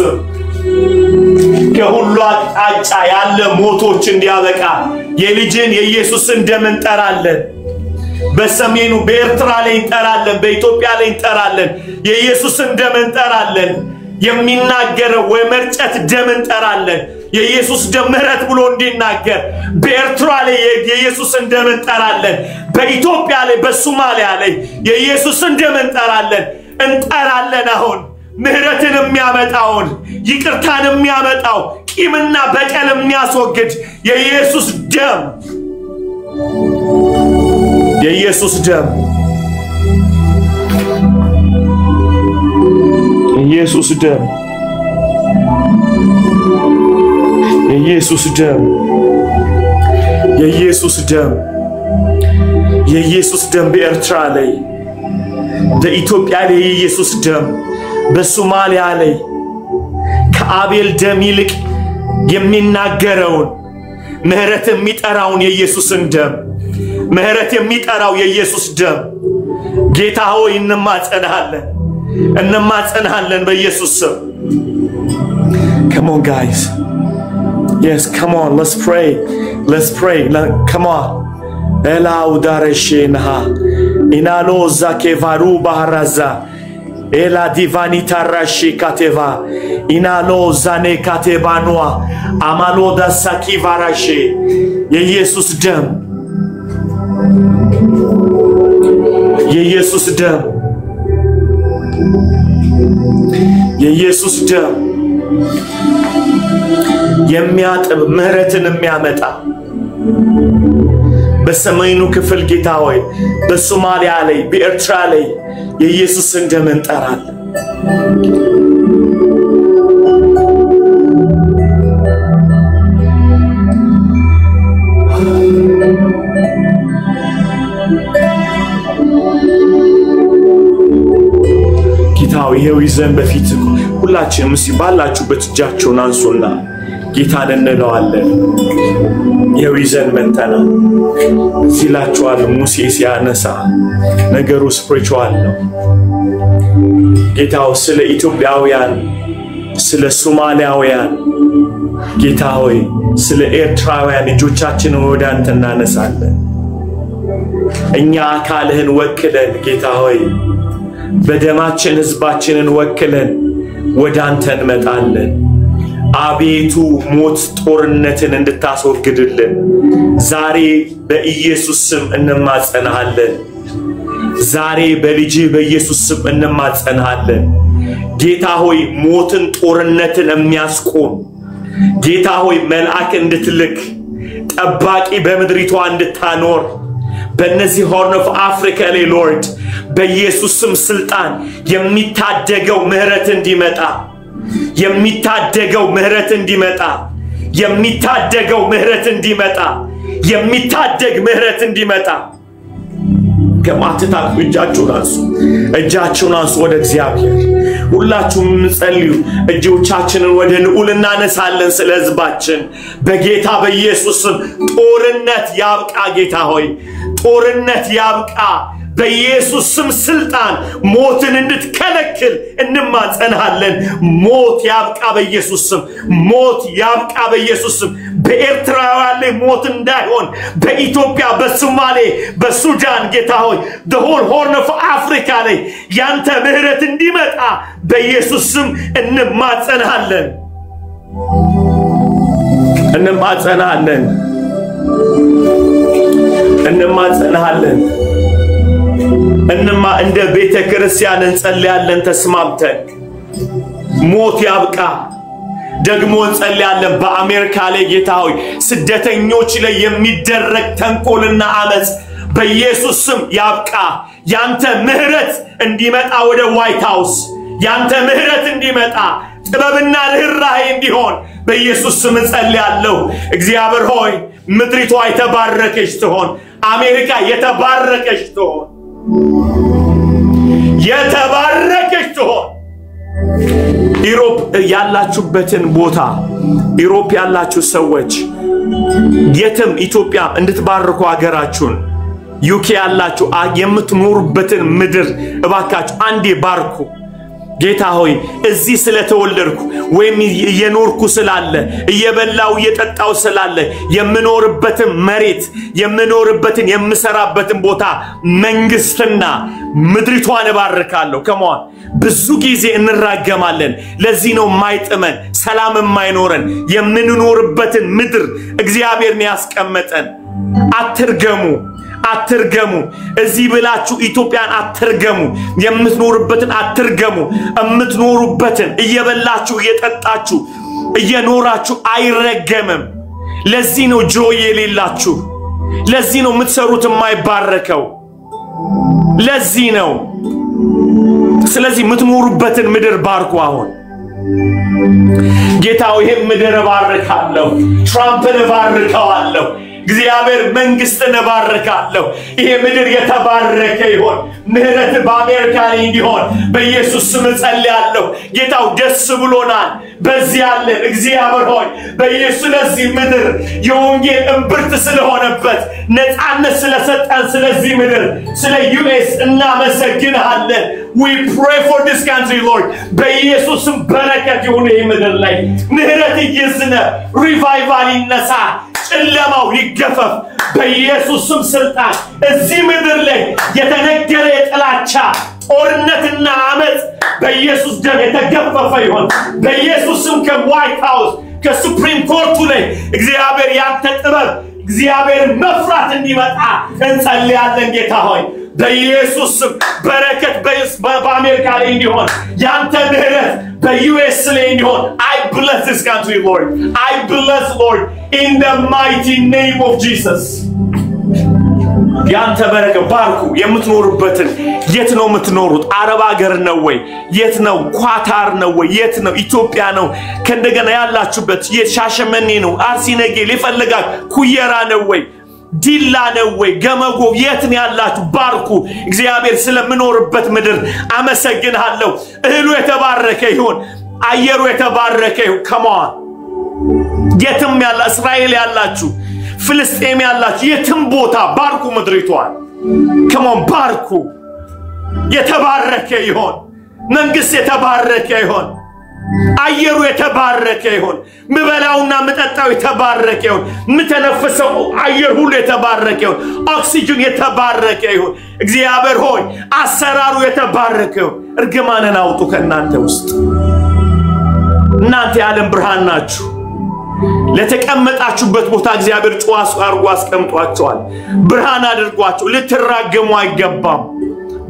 ከሁሉ አቅጣጫ ያለ ሞቶች እንዲያበቃ የልጅን የኢየሱስን ደም እንጠራለን በሰሜኑ በኤርትራ ላይ እንጠራለን በኢትዮጵያ ላይ እንጠራለን የኢየሱስን ደም እንጠራለን የሚናገረው ወመርጨት ደም እንጠራለን የኢየሱስ ደም ምህረት ብሎ እንዲናገር በኤርትራ ላይ የኢየሱስን ደም እንጠራለን በኢትዮጵያ ላይ በሶማሊያ ላይ የኢየሱስን ደም እንጠራለን አሁን ምህረትን የሚያመጣውን ይቅርታን የሚያመጣው ቂምና በቀል የሚያስወግድ የኢየሱስ ደም የኢየሱስ ደም የኢየሱስ ደም የኢየሱስ ደም የኢየሱስ ደም የኢየሱስ ደም በኤርትራ ላይ በኢትዮጵያ ላይ የኢየሱስ ደም በሶማሊያ ላይ ከአቤል ደም ይልቅ የሚናገረውን ምህረት የሚጠራውን የኢየሱስን ደም ምህረት የሚጠራው የኢየሱስ ደም ጌታ ሆይ እንማጸናለን በኢየሱስ ስም Come on guys yes come on let's pray come on ela udareshena inalo zakevaru baharaza ela divani tarashi kateva inalo zane katebanwa amalo da sakivarashi የኢየሱስ ደም የኢየሱስ ደም የኢየሱስ ደም የሚያጥብ ምህረትን የሚያመጣ በሰሜኑ ክፍል ጌታ ሆይ በሶማሊያ ላይ በኤርትራ ላይ የኢየሱስን ደም እንጠራለን ጌታው ይሄው ይዘን በፊት ሁላችንም ሲባላችሁበት እጃችሁን አንሱና ጌታን እንለዋለን። ይሄው ይዘን መጣናል ሲላችኋል። ሙሴ ሲያነሳ ነገሩ ስፒሪቹዋል ነው። ጌታው ስለ ኢትዮጵያውያን ስለ ሶማሊያውያን ጌታ ሆይ ስለ ኤርትራውያን እጆቻችንን ወደ አንተ እናነሳለን። እኛ አካልህን ወክለን ጌታ ሆይ በደማችን ህዝባችንን ወክለን ወደ አንተ እንመጣለን። አቤቱ ሞት ጦርነትን እንድታስወግድልን ዛሬ በኢየሱስ ስም እንማጸናለን። ዛሬ በልጅ በኢየሱስ ስም እንማጸናለን። ጌታ ሆይ ሞትን ጦርነትን የሚያስቆም ጌታ ሆይ መልአክ እንድትልክ ጠባቂ በመድሪቷ እንድታኖር በእነዚህ ሆርን ኦፍ አፍሪካ ላይ ሎርድ በኢየሱስ ስም ስልጣን የሚታደገው ምህረት እንዲመጣ የሚታደገው ምህረት እንዲመጣ የሚታደገው ምህረት እንዲመጣ የሚታደግ ምህረት እንዲመጣ ከማትታ እጃችሁን አንሱ ወደ እግዚአብሔር ሁላችሁም እንጸልዩ። እጆቻችንን ወደ ልዑል እናነሳለን። ስለ ህዝባችን በጌታ በኢየሱስ ስም ጦርነት ያብቃ። ጌታ ሆይ ጦርነት ያብቃ። በኢየሱስ ስም ስልጣን ሞትን እንድትከለክል እንማጸናለን። ሞት ያብቃ በኢየሱስ ስም። ሞት ያብቃ በኢየሱስ ስም። በኤርትራውያን ላይ ሞት እንዳይሆን በኢትዮጵያ በሶማሌ በሱዳን ጌታ ሆይ the whole horn of Africa ላይ ያንተ ምህረት እንዲመጣ በኢየሱስ ስም እንማጸናለን። እንማ እንደ ቤተ ክርስቲያን እንጸልያለን ተስማምተን ሞት ያብቃ። ደግሞ እንጸልያለን በአሜሪካ ላይ ጌታ ሆይ ስደተኞች ላይ የሚደረግ ተንኮልና አመጽ በኢየሱስ ስም ያብቃ። ያንተ ምህረት እንዲመጣ ወደ ዋይት ሃውስ ያንተ ምህረት እንዲመጣ ጥበብና ርህራሄ እንዲሆን በኢየሱስ ስም እንጸልያለሁ። እግዚአብሔር ሆይ ምድሪቷ የተባረከች ትሆን። አሜሪካ የተባረከች ትሆን። የተባረከች ትሆን። ኢሮፕ ያላችሁበትን ቦታ ኢሮፕ ያላችሁ ሰዎች የትም ኢትዮጵያ እንድትባርኩ አገራችሁን ዩኬ ያላችሁ የምትኖሩበትን ምድር እባካችሁ አንዴ ባርኩ። ጌታ ሆይ እዚህ ስለተወለድኩ ወይም የኖርኩ ስላለ እየበላው እየጠጣው ስላለ የምኖርበትን መሬት የምኖርበትን የምሰራበትን ቦታ መንግስትና ምድሪቷን እባርካለሁ። ከመሆን ብዙ ጊዜ እንራገማለን። ለዚህ ነው ማይጥመን ሰላም የማይኖረን የምንኖርበትን ምድር እግዚአብሔርን ያስቀመጠን። አትርገሙ እዚህ ብላችሁ ኢትዮጵያን አትርገሙ። የምትኖርበትን አትርገሙ። የምትኖሩበትን እየበላችሁ እየጠጣችሁ እየኖራችሁ አይረገምም። ለዚህ ነው ጆይ የሌላችሁ። ለዚህ ነው የምትሰሩት የማይባረከው። ለዚህ ነው። ስለዚህ የምትኖሩበትን ምድር ባርኩ። አሁን ጌታው ይሄን ምድር ባርካለሁ። ትራምፕን ባርካለሁ። እግዚአብሔር መንግስትን ባርካለሁ። ይሄ ምድር የተባረከ ይሁን። ምህረት በአሜሪካ ላይ እንዲሆን በኢየሱስ ስም ጸልያለሁ። ጌታው ደስ ብሎናል በዚህ ያለ እግዚአብሔር ሆይ በኢየሱስ ለዚህ ምድር የወንጌል እምብርት ስለሆነበት ነፃነት ስለሰጠን ስለዚህ ምድር ስለ ዩኤስ እናመሰግናለን። we pray for this country Lord በኢየሱስ ስም በረከት ይሁን። ይሄ ምድር ላይ ምህረት ይዝነ ሪቫይቫል ይነሳ ጨለማው ይገፈፍ በኢየሱስ ስም ስልጣን እዚህ ምድር ላይ የተነገረ የጥላቻ ጦርነትና አመጽ በኢየሱስ ደም የተገፈፈ ይሁን። በኢየሱስ ስም ከዋይት ሃውስ ከሱፕሪም ኮርቱ ላይ እግዚአብሔር ያንተ ጥበብ እግዚአብሔር መፍራት እንዲመጣ እንጸልያለን። ጌታ ሆይ በኢየሱስ ስም በረከት በአሜሪካ ላይ እንዲሆን ያንተ ምህረት በዩኤስ ላይ እንዲሆን I bless this country Lord. I bless Lord in the mighty name of Jesus. ያንተ በረከት ባርኩ። የምትኖሩበትን የት ነው የምትኖሩት? አረብ ሀገር ነው ወይ? የት ነው? ኳታር ነው ወይ? የት ነው? ኢትዮጵያ ነው? ከእንደገና ያላችሁበት የሻሸመኔ ነው? አርሲ ነገሌ ይፈልጋል ኩየራ ነው ወይ? ዲላ ነው ወይ ገመጎብ የት ነው ያላችሁ ባርኩ እግዚአብሔር ስለምኖርበት ምድር አመሰግናለሁ እህሉ የተባረከ ይሁን አየሩ የተባረከ ይሁን ከማን የትም ያላ እስራኤል ያላችሁ ፍልስጤም ያላችሁ የትም ቦታ ባርኩ ምድሪቷን ከማን ባርኩ የተባረከ ይሁን መንግስት የተባረከ ይሁን አየሩ የተባረከ ይሁን ምበላውና ምጠጣው የተባረከ ይሁን ምተነፍሰው አየር ሁሉ የተባረከ ይሁን ኦክሲጅን የተባረከ ይሁን እግዚአብሔር ሆይ አሰራሩ የተባረከ ይሁን እርግማንን አውጡ ከናንተ ውስጥ እናንተ የዓለም ብርሃን ናችሁ ለተቀመጣችሁበት ቦታ እግዚአብሔር ጨዋስ አርጎ አስቀምጧቸዋል ብርሃን አድርጓቸው ልትራገሙ አይገባም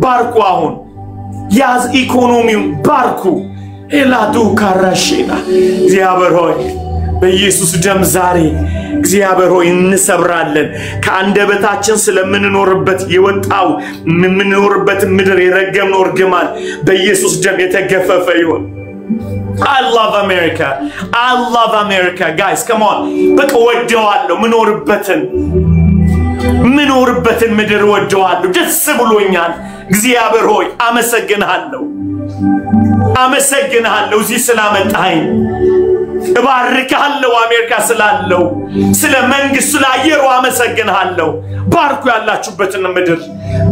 ባርኩ አሁን ያዝ ኢኮኖሚው ባርኩ ኤላዱ ካራሽና እግዚአብሔር ሆይ በኢየሱስ ደም ዛሬ እግዚአብሔር ሆይ እንሰብራለን ከአንደበታችን ስለምንኖርበት የወጣው ምንኖርበት ምድር የረገምነው እርግማን በኢየሱስ ደም የተገፈፈ ይሁን I love America. I love America. Guys, come on. በቃ ወደዋለሁ ምኖርበትን ምድር ወደዋለሁ ደስ ብሎኛል እግዚአብሔር ሆይ አመሰግንሃለሁ እዚህ ስላመጣኸኝ እባርካለሁ አሜሪካ ስላለው ስለ መንግስቱ ለአየሩ አመሰግንሃለሁ ባርኩ ያላችሁበትን ምድር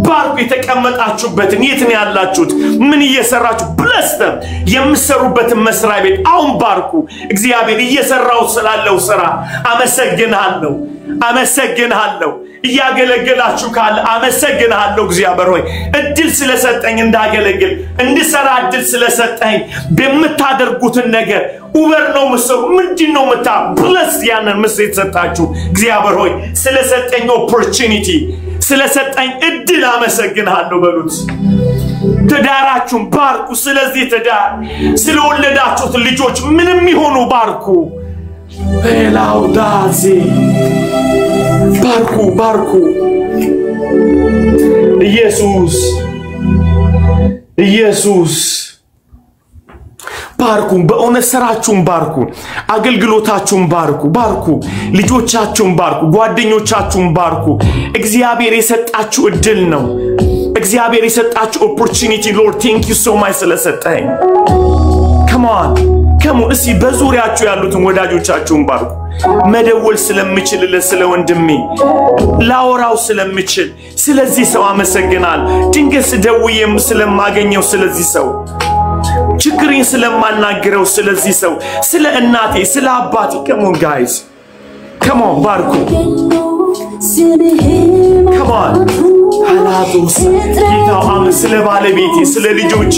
ባርኩ የተቀመጣችሁበትን የት ነው ያላችሁት ምን እየሰራችሁ bless them የምሰሩበትን መስሪያ ቤት አሁን ባርኩ እግዚአብሔር እየሰራው ስላለው ስራ አመሰግንሃለሁ እያገለገላችሁ ካለ አመሰግንሃለሁ እግዚአብሔር ሆይ እድል ስለሰጠኝ እንዳገለግል እንድሰራ እድል ስለሰጠኝ በመታደርጉት ነገር ኡበር ነው መስሩ ምንድነው መታ bless ያንን መስጠት ሰጣችሁ እግዚአብሔር ሆይ ስለሰጠኝ opportunity ስለሰጠኝ እድል አመሰግንሃለሁ በሉት ተዳራችሁን ባርኩ ስለዚህ ተዳር ስለወለዳችሁት ልጆች ምንም ይሆኑ ባርኩ በላውዳዚ ባርኩ ኢየሱስ ባርኩ በእውነት ስራችሁን ባርኩ አገልግሎታችሁን ባርኩ ልጆቻችሁን ባርኩ ጓደኞቻችሁን ባርኩ እግዚአብሔር የሰጣችሁ እድል ነው እግዚአብሔር የሰጣችሁ opportunity Lord thank you so much ስለሰጠኝ come on እስቲ በዙሪያችሁ ያሉትን ወዳጆቻችሁን ባርኩ መደወል ስለምችል ስለወንድሜ ላወራው ስለምችል ስለዚህ ሰው አመሰግናል ድንገት ደውዬም ስለማገኘው ስለዚህ ሰው ችግሬን ስለማናገረው ስለዚህ ሰው ስለ እናቴ ስለ አባቴ come on guys come on ባርኩ come on አላዶስ ጌታው ስለ ባለቤቴ ስለ ልጆቼ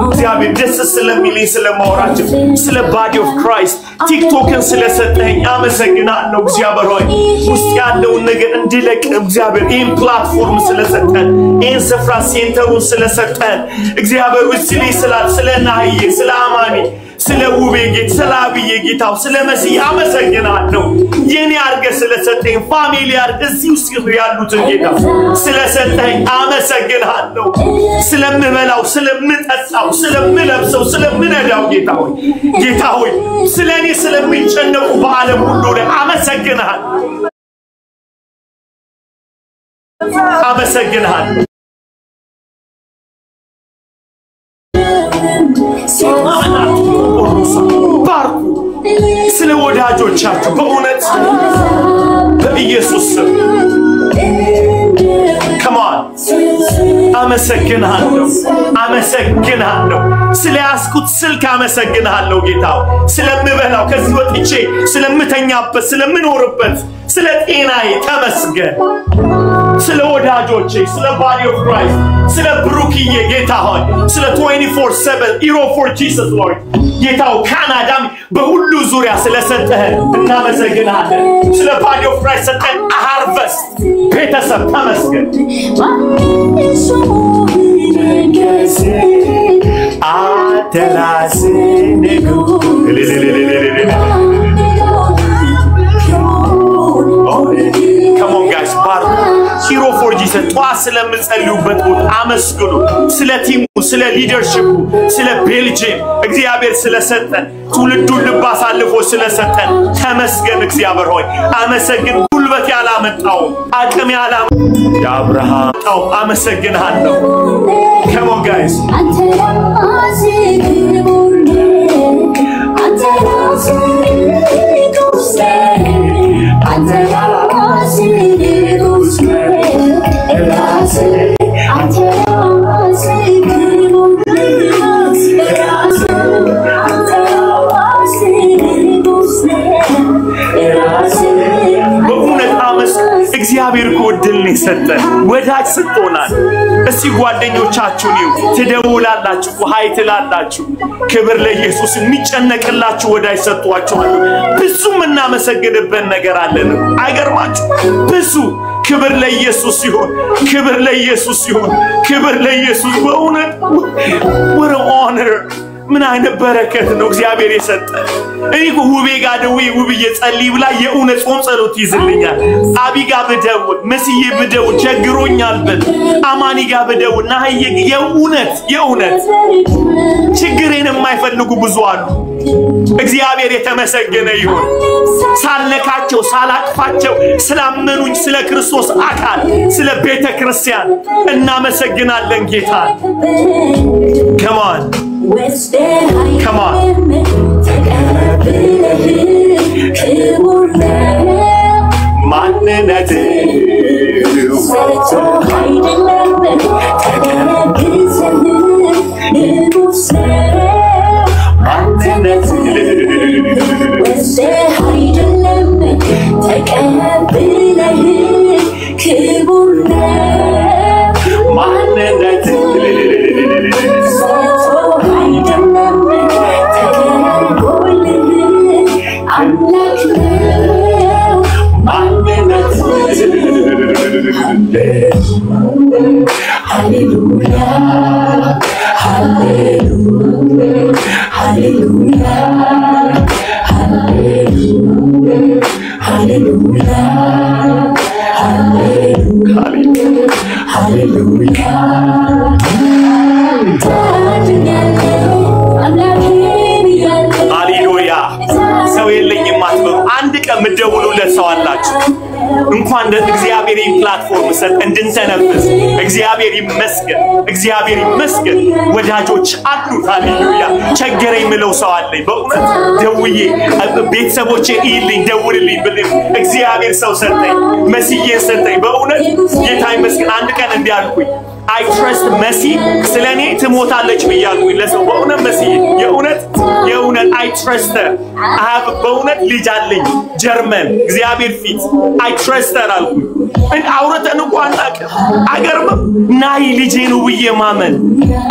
እግዚአብሔር ደስ ስለሚልኝ ስለማወራቸው ስለ body of Christ ቲክቶክን ስለሰጠኝ አመሰግናለሁ እግዚአብሔር ሆይ ውስጥ ያለውን ነገር እንድለቅ እግዚአብሔር ይህን ፕላትፎርም ስለሰጠን ይህን ስፍራ ሴንተሩን ስለሰጠን እግዚአብሔር ውስጥ ስለ ናዬ ስለ አማኒ ስለ ውቤ ጌታ ስለ አብዬ ጌታው ስለ መሲህ አመሰግናለሁ የኔ አርገ ስለሰጠኝ ፋሚሊ አርገ እዚህ ውስጥ ያሉትን ጌታ ስለሰጠኝ አመሰግናለሁ ስለምበላው ስለምጠጣው ስለምለብሰው ስለምነዳው ጌታ ሆይ ስለኔ ስለሚጨነቁ በዓለም ሁሉ ላይ አመሰግናለሁ ባርኩ ስለ ወዳጆቻችሁ በእውነት በኢየሱስ ስም come on አመሰግናለሁ ስለያስኩት ስልክ አመሰግናለሁ ጌታው ስለምበላው ከዚህ ወጥቼ ስለምተኛበት ስለምኖርበት ስለ ጤናዬ ተመስገን ስለ ወዳጆቼ ስለ body of Christ ስለ ብሩክዬ ጌታ ሆይ ስለ 24/7 Hero for Jesus Lord ጌታው ካናዳም በሁሉ ዙሪያ ስለሰጠህ እናመሰግናለን ስለ body of Christ ሰጠን harvest ቤተሰብ ተመስገን አተላስ ንጉ Come on guys, ባርኩ ሂሮ ፎር ጂሰስ ጧት ስለምጸልዩበት ቦታ አመስግኑ ስለ ቲሙ ስለ ሊደርሺፑ ስለ ቤልጂየም እግዚአብሔር ስለሰጠን ትውልዱን ልብ አሳልፎ ስለሰጠን ተመስገን እግዚአብሔር ሆይ አመሰግን ጉልበት ያላመጣው አቅም ያላመጣው ያብርሃም ታው አመሰግናለሁ come on guys እግዚአብሔር ኮድልኝ ሰጠን ወዳጅ ሰጥቶናል እስቲ ጓደኞቻችሁን ትደውላላችሁ ሃይ ትላላችሁ ክብር ለኢየሱስ የሚጨነቅላችሁ ወዳጅ ሰጥቷችኋል ብዙም እናመሰግንበት ነገር አለን አይገርማችሁ ብዙ ክብር ለኢየሱስ ይሁን ክብር ለኢየሱስ ይሁን ክብር ለኢየሱስ በእውነት what an honor ምን አይነት በረከት ነው እግዚአብሔር የሰጠን እኔ ውቤ ጋር ደውዬ ውብዬ ጸልይ ብላ የእውነት ጾም ጸሎት ይዝልኛል አቢጋ በደውል መስዬ በደውል ቸግሮኛል ብል አማኒ ጋር በደውል ናህዬ የእውነት ችግሬን የማይፈልጉ ብዙ አሉ እግዚአብሔር የተመሰገነ ይሁን ሳልነካቸው ሳላቅፋቸው ስላመኑኝ ስለ ክርስቶስ አካል ስለ ቤተ ክርስቲያን እናመሰግናለን ጌታ come on come on ማንነት Hallelujah, hallelujah, hallelujah, hallelujah, hallelujah, hallelujah, hallelujah. Hallelujah. ሰው የለኝም አትበሉ አንድ ቀን ምደውሉለት ሰው አላችሁ እንኳን ለእግዚአብሔር ፕላትፎርም ሰጥ እንድንተነፍስ እግዚአብሔር ይመስገን ወዳጆች አሉ ሃሌሉያ ቸገረኝ ምለው ሰው አለኝ በእውነት ደውዬ ቤተሰቦቼ ይልኝ ደውልልኝ ብልኝ እግዚአብሔር ሰው ሰጠኝ መስዬን ሰጠኝ በእውነት ጌታ ይመስገን አንድ ቀን እንዲያልኩኝ I trust Messi ስለኔ ትሞታለች ብያለሁኝ ለሰው በእውነት መሲ የእውነት I trust her I have በእውነት ልጅ አለኝ ጀርመን እግዚአብሔር ፊት I trust her አልኩኝ እንዴ አውረተን እንኳን አይገርምም ናይ ልጄ ነው ብዬ ማመን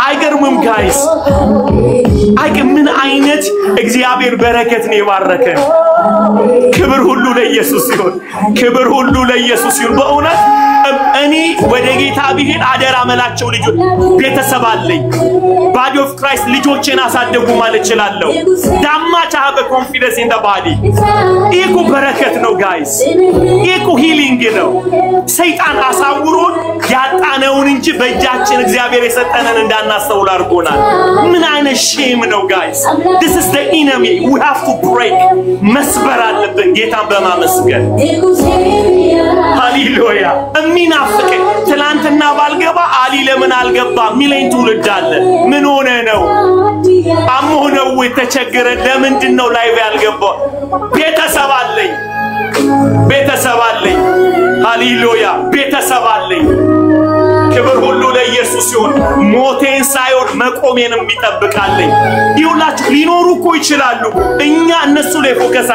አይገርምም ጋይስ ምን አይነት እግዚአብሔር በረከት ነው የባረከን ክብር ሁሉ ለኢየሱስ ይሁን በእውነት እኔ ወደ ጌታ ቢሄድ አደራ መላቸው ልጆች ቤተሰብ አለኝ body of Christ ልጆቼን አሳደጉ ማለት ይችላልው ዳማቻ have confidence in the body ኢኮ በረከት ነው ጋይስ ኢኮ healing ነው ሰይጣን አሳውሮን ያጣነውን እንጂ በእጃችን እግዚአብሔር የሰጠነን እንዳናስተውል አድርጎናል ምን አይነት shame ነው ጋይስ this is the enemy we have to break መስበር አለብን ጌታን በማመስገን ሃሌሉያ ሚናፍቅ ትላንትና ባልገባ አሊ ለምን አልገባ ሚለኝ ትውልድ አለ ምን ሆነ ነው አሞነው ተቸገረ ለምንድን ነው ላይቭ ያልገባው ቤተሰብ አለኝ ሃሌሉያ ቤተሰብ አለኝ ክብር ሁሉ ለኢየሱስ ይሁን ሞቴን ሳይሆን መቆሜንም ይጠብቃልኝ ይውላችሁ ሊኖሩ እኮ ይችላሉ እኛ እነሱ ላይ ፎከስ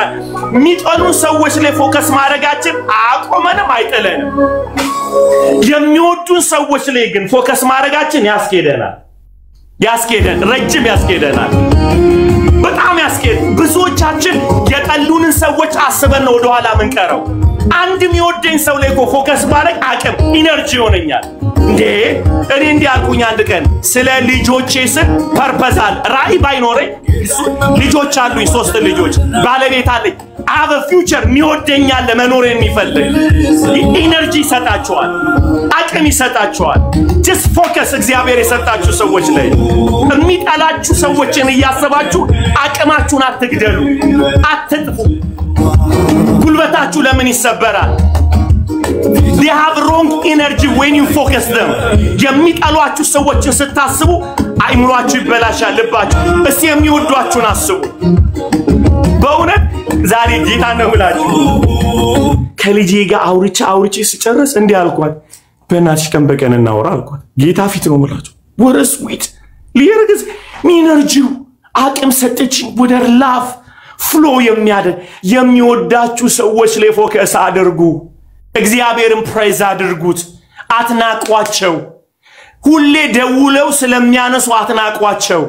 ሚጠኑ ሰዎች ላይ ፎከስ ማድረጋችን አቆመንም አይጥለንም የሚወዱን ሰዎች ላይ ግን ፎከስ ማድረጋችን ረጅም ያስኬደናል በጣም ያስኬድ ብዙዎቻችን የጠሉንን ሰዎች አስበን ነው ወደ ኋላ መንቀረው አንድም ይወደኝ ሰው ላይ ፎከስ ማድረግ አቅም ኢነርጂ ሆነኛል እንዴ እኔ እንዲያልኩኝ አንድ ቀን ስለ ልጆቼ ስል ፐርፐዛል ራይ ባይኖረኝ ልጆች አሉኝ 3 ልጆች ባለቤት አለኝ have a future የሚወደኛል ለመኖር የሚፈልግ ኢነርጂ ይሰጣቸዋል አቅም ይሰጣቸዋል just focus እግዚአብሔር የሰጣችሁ ሰዎች ላይ የሚጣላችሁ ሰዎችን እያሰባችሁ አቅማችሁን አትግደሉ አትጥፉ ጉልበታችሁ ለምን ይሰበራል they have wrong energy when you focus them የሚጣሏችሁ ሰዎችን ስታስቡ አይምሯችሁ ይበላሻል ልባችሁ እስቲ የሚወዷችሁን አስቡ በእውነት ዛሬ ጌታ ነው ብላችሁ ከልጄ ጋር አውርቼ ሲጨርስ እንዲህ አልኳት በእናትሽ ቀን በቀን እናወራ አልኳት ጌታ ፊት ነው ብላችሁ what a sweet ሊርግዝ ኢነርጂው አቅም ሰጠችኝ ወደ ላፍ ፍሎ የሚወዳችሁ ሰዎች ላይ ፎከስ አድርጉ እግዚአብሔርን ፕሬዝ አድርጉት አትናቋቸው ሁሌ ደውለው ስለሚያነሱ አትናቋቸው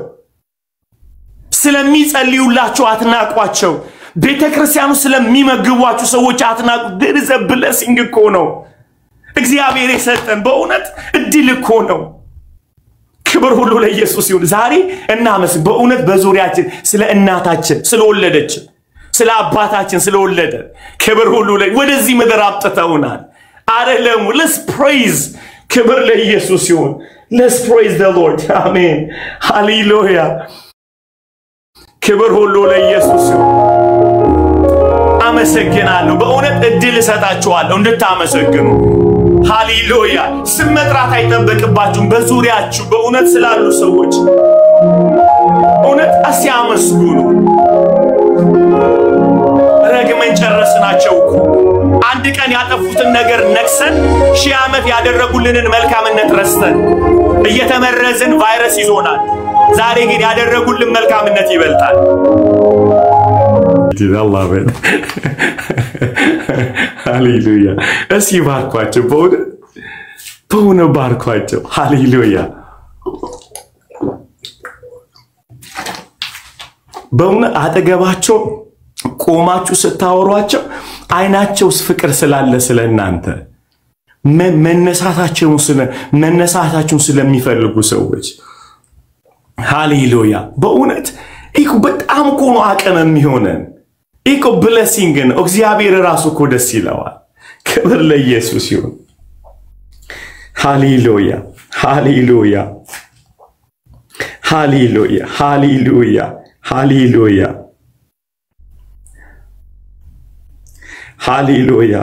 ስለሚጸልዩላችሁ አትናቋቸው ቤተክርስቲያኑ ስለሚመግቧችሁ ሰዎች አትናቁ there is a blessing እኮ ነው እግዚአብሔር የሰጠን በእውነት እድል እኮ ነው ክብር ሁሉ ለኢየሱስ ይሁን ዛሬ እናመስግን በእውነት በዙሪያችን ስለ እናታችን ስለወለደችን ስለ አባታችን ስለወለደ ክብር ሁሉ ወደዚህ ምድር አጥተውናል አይደለም let's praise ክብር ለኢየሱስ ይሁን let's praise the Lord amen hallelujah ክብር ሁሉ ለኢየሱስ ይሁን አመሰግናለሁ በእውነት እድል ሰጣችኋለሁ እንድታመሰግኑ ሃሌሉያ ስም መጥራት አይጠበቅባችሁም በዙሪያችሁ በእውነት ስላሉ ሰዎች እውነት አስያመስግኑ ረግመን ጨረስናቸው አንድ ቀን ያጠፉትን ነገር ነክሰን ሺህ ዓመት ያደረጉልንን መልካምነት ረስተን እየተመረዝን ቫይረስ ይዞናል ዛሬ ግን ያደረጉልን መልካምነት ይበልጣል Allah ben ሃሌሉያ እስኪ ባርኳቸው በእውነት ባርኳቸው ሃሌሉያ በእውነት አጠገባቸው ቆማችሁ ስታወሯቸው አይናቸውስ ፍቅር ስላለ ስለናንተ መነሳታቸውን ስለሚፈልጉ ሰዎች ሃሌሉያ በእውነት ኢኮ በጣም እኮ ነው አቀም የሚሆነን ኢኮ ብሌሲንግ ነው እግዚአብሔር ራሱ እኮ ደስ ይለዋል ክብር ለኢየሱስ ይሁን ሃሌሉያ ሃሌሉያ ሃሌሉያ ሃሌሉያ ሃሌሉያ ሃሌሉያ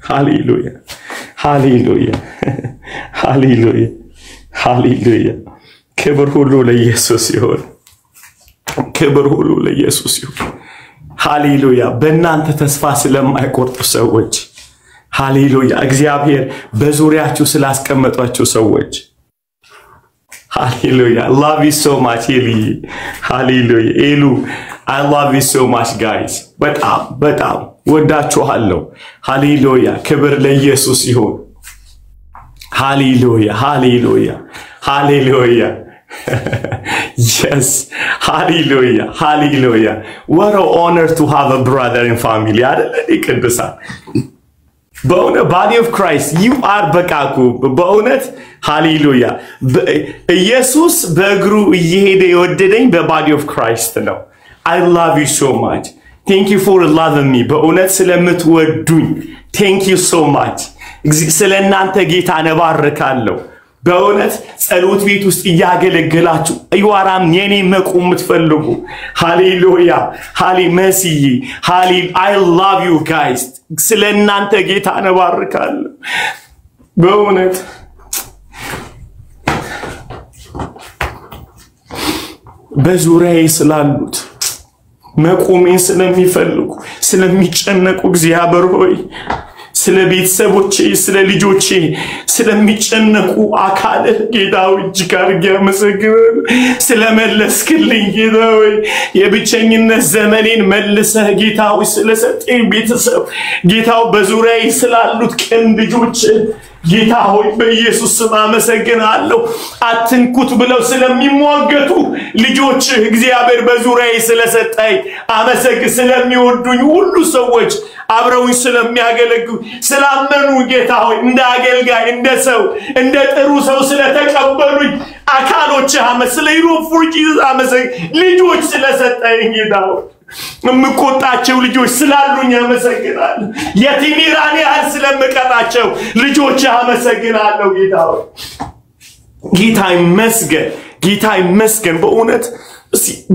Hallelujah. Hallelujah. Hallelujah. Hallelujah. ክብር ሁሉ ለኢየሱስ ይሁን ክብር ሁሉ ለኢየሱስ ይሁን ሃሌሉያ በእናንተ ተስፋ ስለማይቆርጡ ሰዎች ሃሌሉያ እግዚአብሔር በዙሪያችሁ ስላስቀመጧችሁ ሰዎች ሃሌሉያ love you so much Eli ሃሌሉያ ኤሉ I love you so much guys በጣም ወዳችኋለሁ ሃሌሉያ ክብር ለኢየሱስ ይሁን ሃሌሉያ ሃሌሉያ ሃሌሉያ yes hallelujah hallelujah what an honor to have a brother and family ቅዱሳን በእውነት body of Christ you are በቃኩ በእውነት ሃሌሉያ ኢየሱስ በእግሩ እየሄደ የወደደኝ በbody of Christ ነው I love you so much thank you for loving me በእውነት ስለምትወዱኝ thank you so much ስለናንተ ጌታ ነባርካለሁ በእውነት ጸሎት ቤት ውስጥ ያገለግላችሁ አይዋራም የኔ መቆም የምትፈልጉ ሃሌሉያ ሃሌ መሲይ ሃሌ I love you guys ስለናንተ ጌታ ነባርካለሁ በእውነት በዙሪያዬ ስላሉት መቆሜን ስለሚፈልጉ ስለሚጨነቁ እግዚአብሔር ሆይ ስለ ቤተሰቦቼ ስለ ልጆቼ ስለሚጨነቁ አካል ጌታው እጅጋር ያመሰግናል ስለመለስክልኝ ጌታው የብቸኝነት ዘመኔን መልሰህ ጌታው ስለሰጠኝ ቤተሰብ ጌታው በዙሪያዬ ስላሉት ቅን ልጆች ጌታ ሆይ በኢየሱስ ስም አመሰግናለሁ። አትንኩት ብለው ስለሚሟገቱ ልጆች እግዚአብሔር በዙሪያዬ ስለሰጠኝ አመሰግን። ስለሚወዱኝ ሁሉ ሰዎች አብረውኝ ስለሚያገለግሉ ስላመኑ ጌታ ሆይ እንደ አገልጋይ እንደ ሰው እንደ ጥሩ ሰው ስለተቀበሉኝ አካሎች ስለ ዩሮፎርጂስ አመሰግን። ልጆች ስለሰጠኝ ጌታ ሆይ ምቆጣቸው ልጆች ስላሉኝ አመሰግናለሁ። የቲሚራን ያህል ስለምቀጣቸው ልጆች አመሰግናለሁ ጌታ ሆይ። ጌታ ይመስገን፣ ጌታ ይመስገን። በእውነት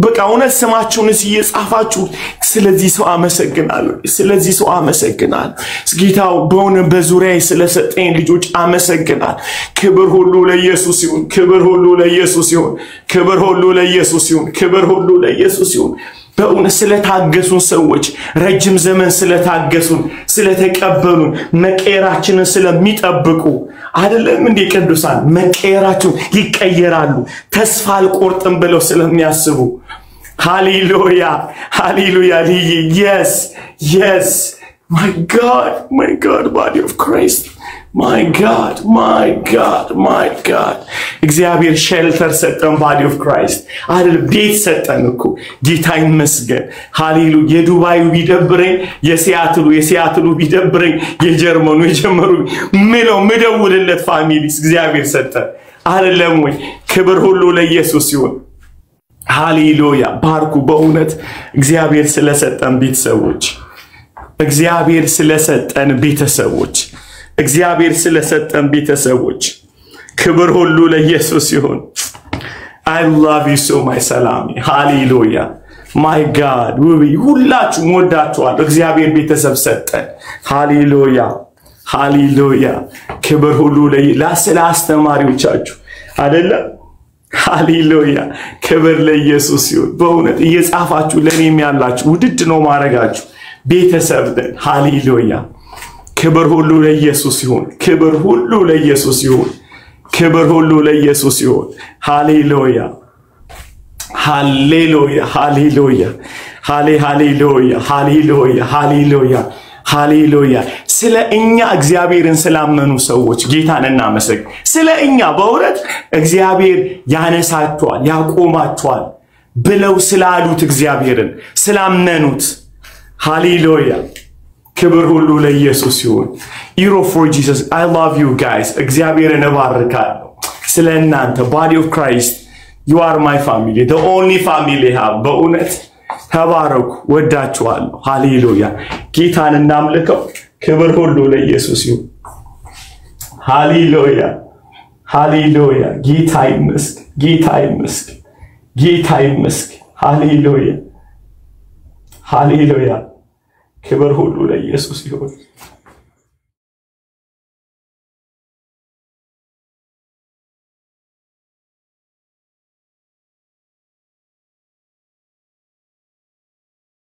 በቃ እውነት ስማችሁን እየጻፋችሁ ስለዚህ ሰው አመሰግናለሁ፣ ስለዚህ ሰው አመሰግናለሁ። ጌታው በእውነት በዙሪያዬ ስለሰጠኝ ልጆች አመሰግናለሁ። ክብር ሁሉ ለኢየሱስ ይሁን፣ ክብር ሁሉ ለኢየሱስ ይሁን፣ ክብር ሁሉ ለኢየሱስ ይሁን፣ ክብር ሁሉ ለኢየሱስ ይሁን። በእውነት ስለታገሱን ሰዎች ረጅም ዘመን ስለታገሱን ስለተቀበሉን መቀየራችንን ስለሚጠብቁ አይደለም እንዴ ቅዱሳን መቀየራቸውን ይቀየራሉ ተስፋ አልቆርጥም ብለው ስለሚያስቡ ሃሌሉያ ሃሌሉያ yes yes my god body of Christ my god my god እግዚአብሔር ሼልተር ሰጠን body of Christ አይደል ቤት ሰጠን እኮ ጌታ ይመስገን ሃሌሉያ የዱባዩ ቢደብረኝ የሲያትሉ ቢደብረኝ የጀርመኑ ምደውልለት ፋሚሊስ እግዚአብሔር ሰጠን አይደለም ወይ ክብር ሁሉ ለኢየሱስ ይሁን ሃሌሉያ ባርኩ በእውነት እግዚአብሔር ስለሰጠን ቤተሰቦች እግዚአብሔር ስለሰጠን ቤተሰቦች እግዚአብሔር ስለሰጠን ቤተሰቦች ክብር ሁሉ ለኢየሱስ ይሁን I love you so my salami hallelujah my god ሁላችሁም ወዳችኋለሁ እግዚአብሔር ቤተሰብ ሰጠን hallelujah hallelujah ክብር ሁሉ ለአስተማሪዎቻችሁ አይደለም hallelujah ክብር ለኢየሱስ ይሁን በእውነት እየጻፋችሁ ለኔም ያላችሁ ውድድ ነው ማረጋችሁ ቤተሰብ ነን hallelujah ክብር ሁሉ ለኢየሱስ ይሁን ክብር ሁሉ ለኢየሱስ ይሁን ክብር ሁሉ ለኢየሱስ ይሁን ሃሌሉያ ሃሌሉያ ሃሌሉያ ሃሌሉያ ሃሌሉያ ሃሌሉያ ሃሌሉያ ስለ እኛ እግዚአብሔርን ስላመኑ ሰዎች ጌታን እናመሰግን ስለ እኛ በእውነት እግዚአብሔር ያነሳቸዋል ያቆማቸዋል ብለው ስላሉት እግዚአብሔርን ስላመኑት ሃሌሉያ ክብር ሁሉ ለኢየሱስ ይሁን Hero for Jesus I love you guys እግዚአብሔርን እባርካለሁ ስለእናንተ body of Christ you are my family the only family I have በእውነት ተባረኩ ወዳችኋለሁ ሃሌሉያ ጌታን እናምልከው ክብር ሁሉ ለኢየሱስ ይሁን ሃሌሉያ ሃሌሉያ ጌታ ይመስገን ጌታ ይመስገን ጌታ ይመስገን ሃሌሉያ ሃሌሉያ ክብር ሁሉ ለኢየሱስ ይሁን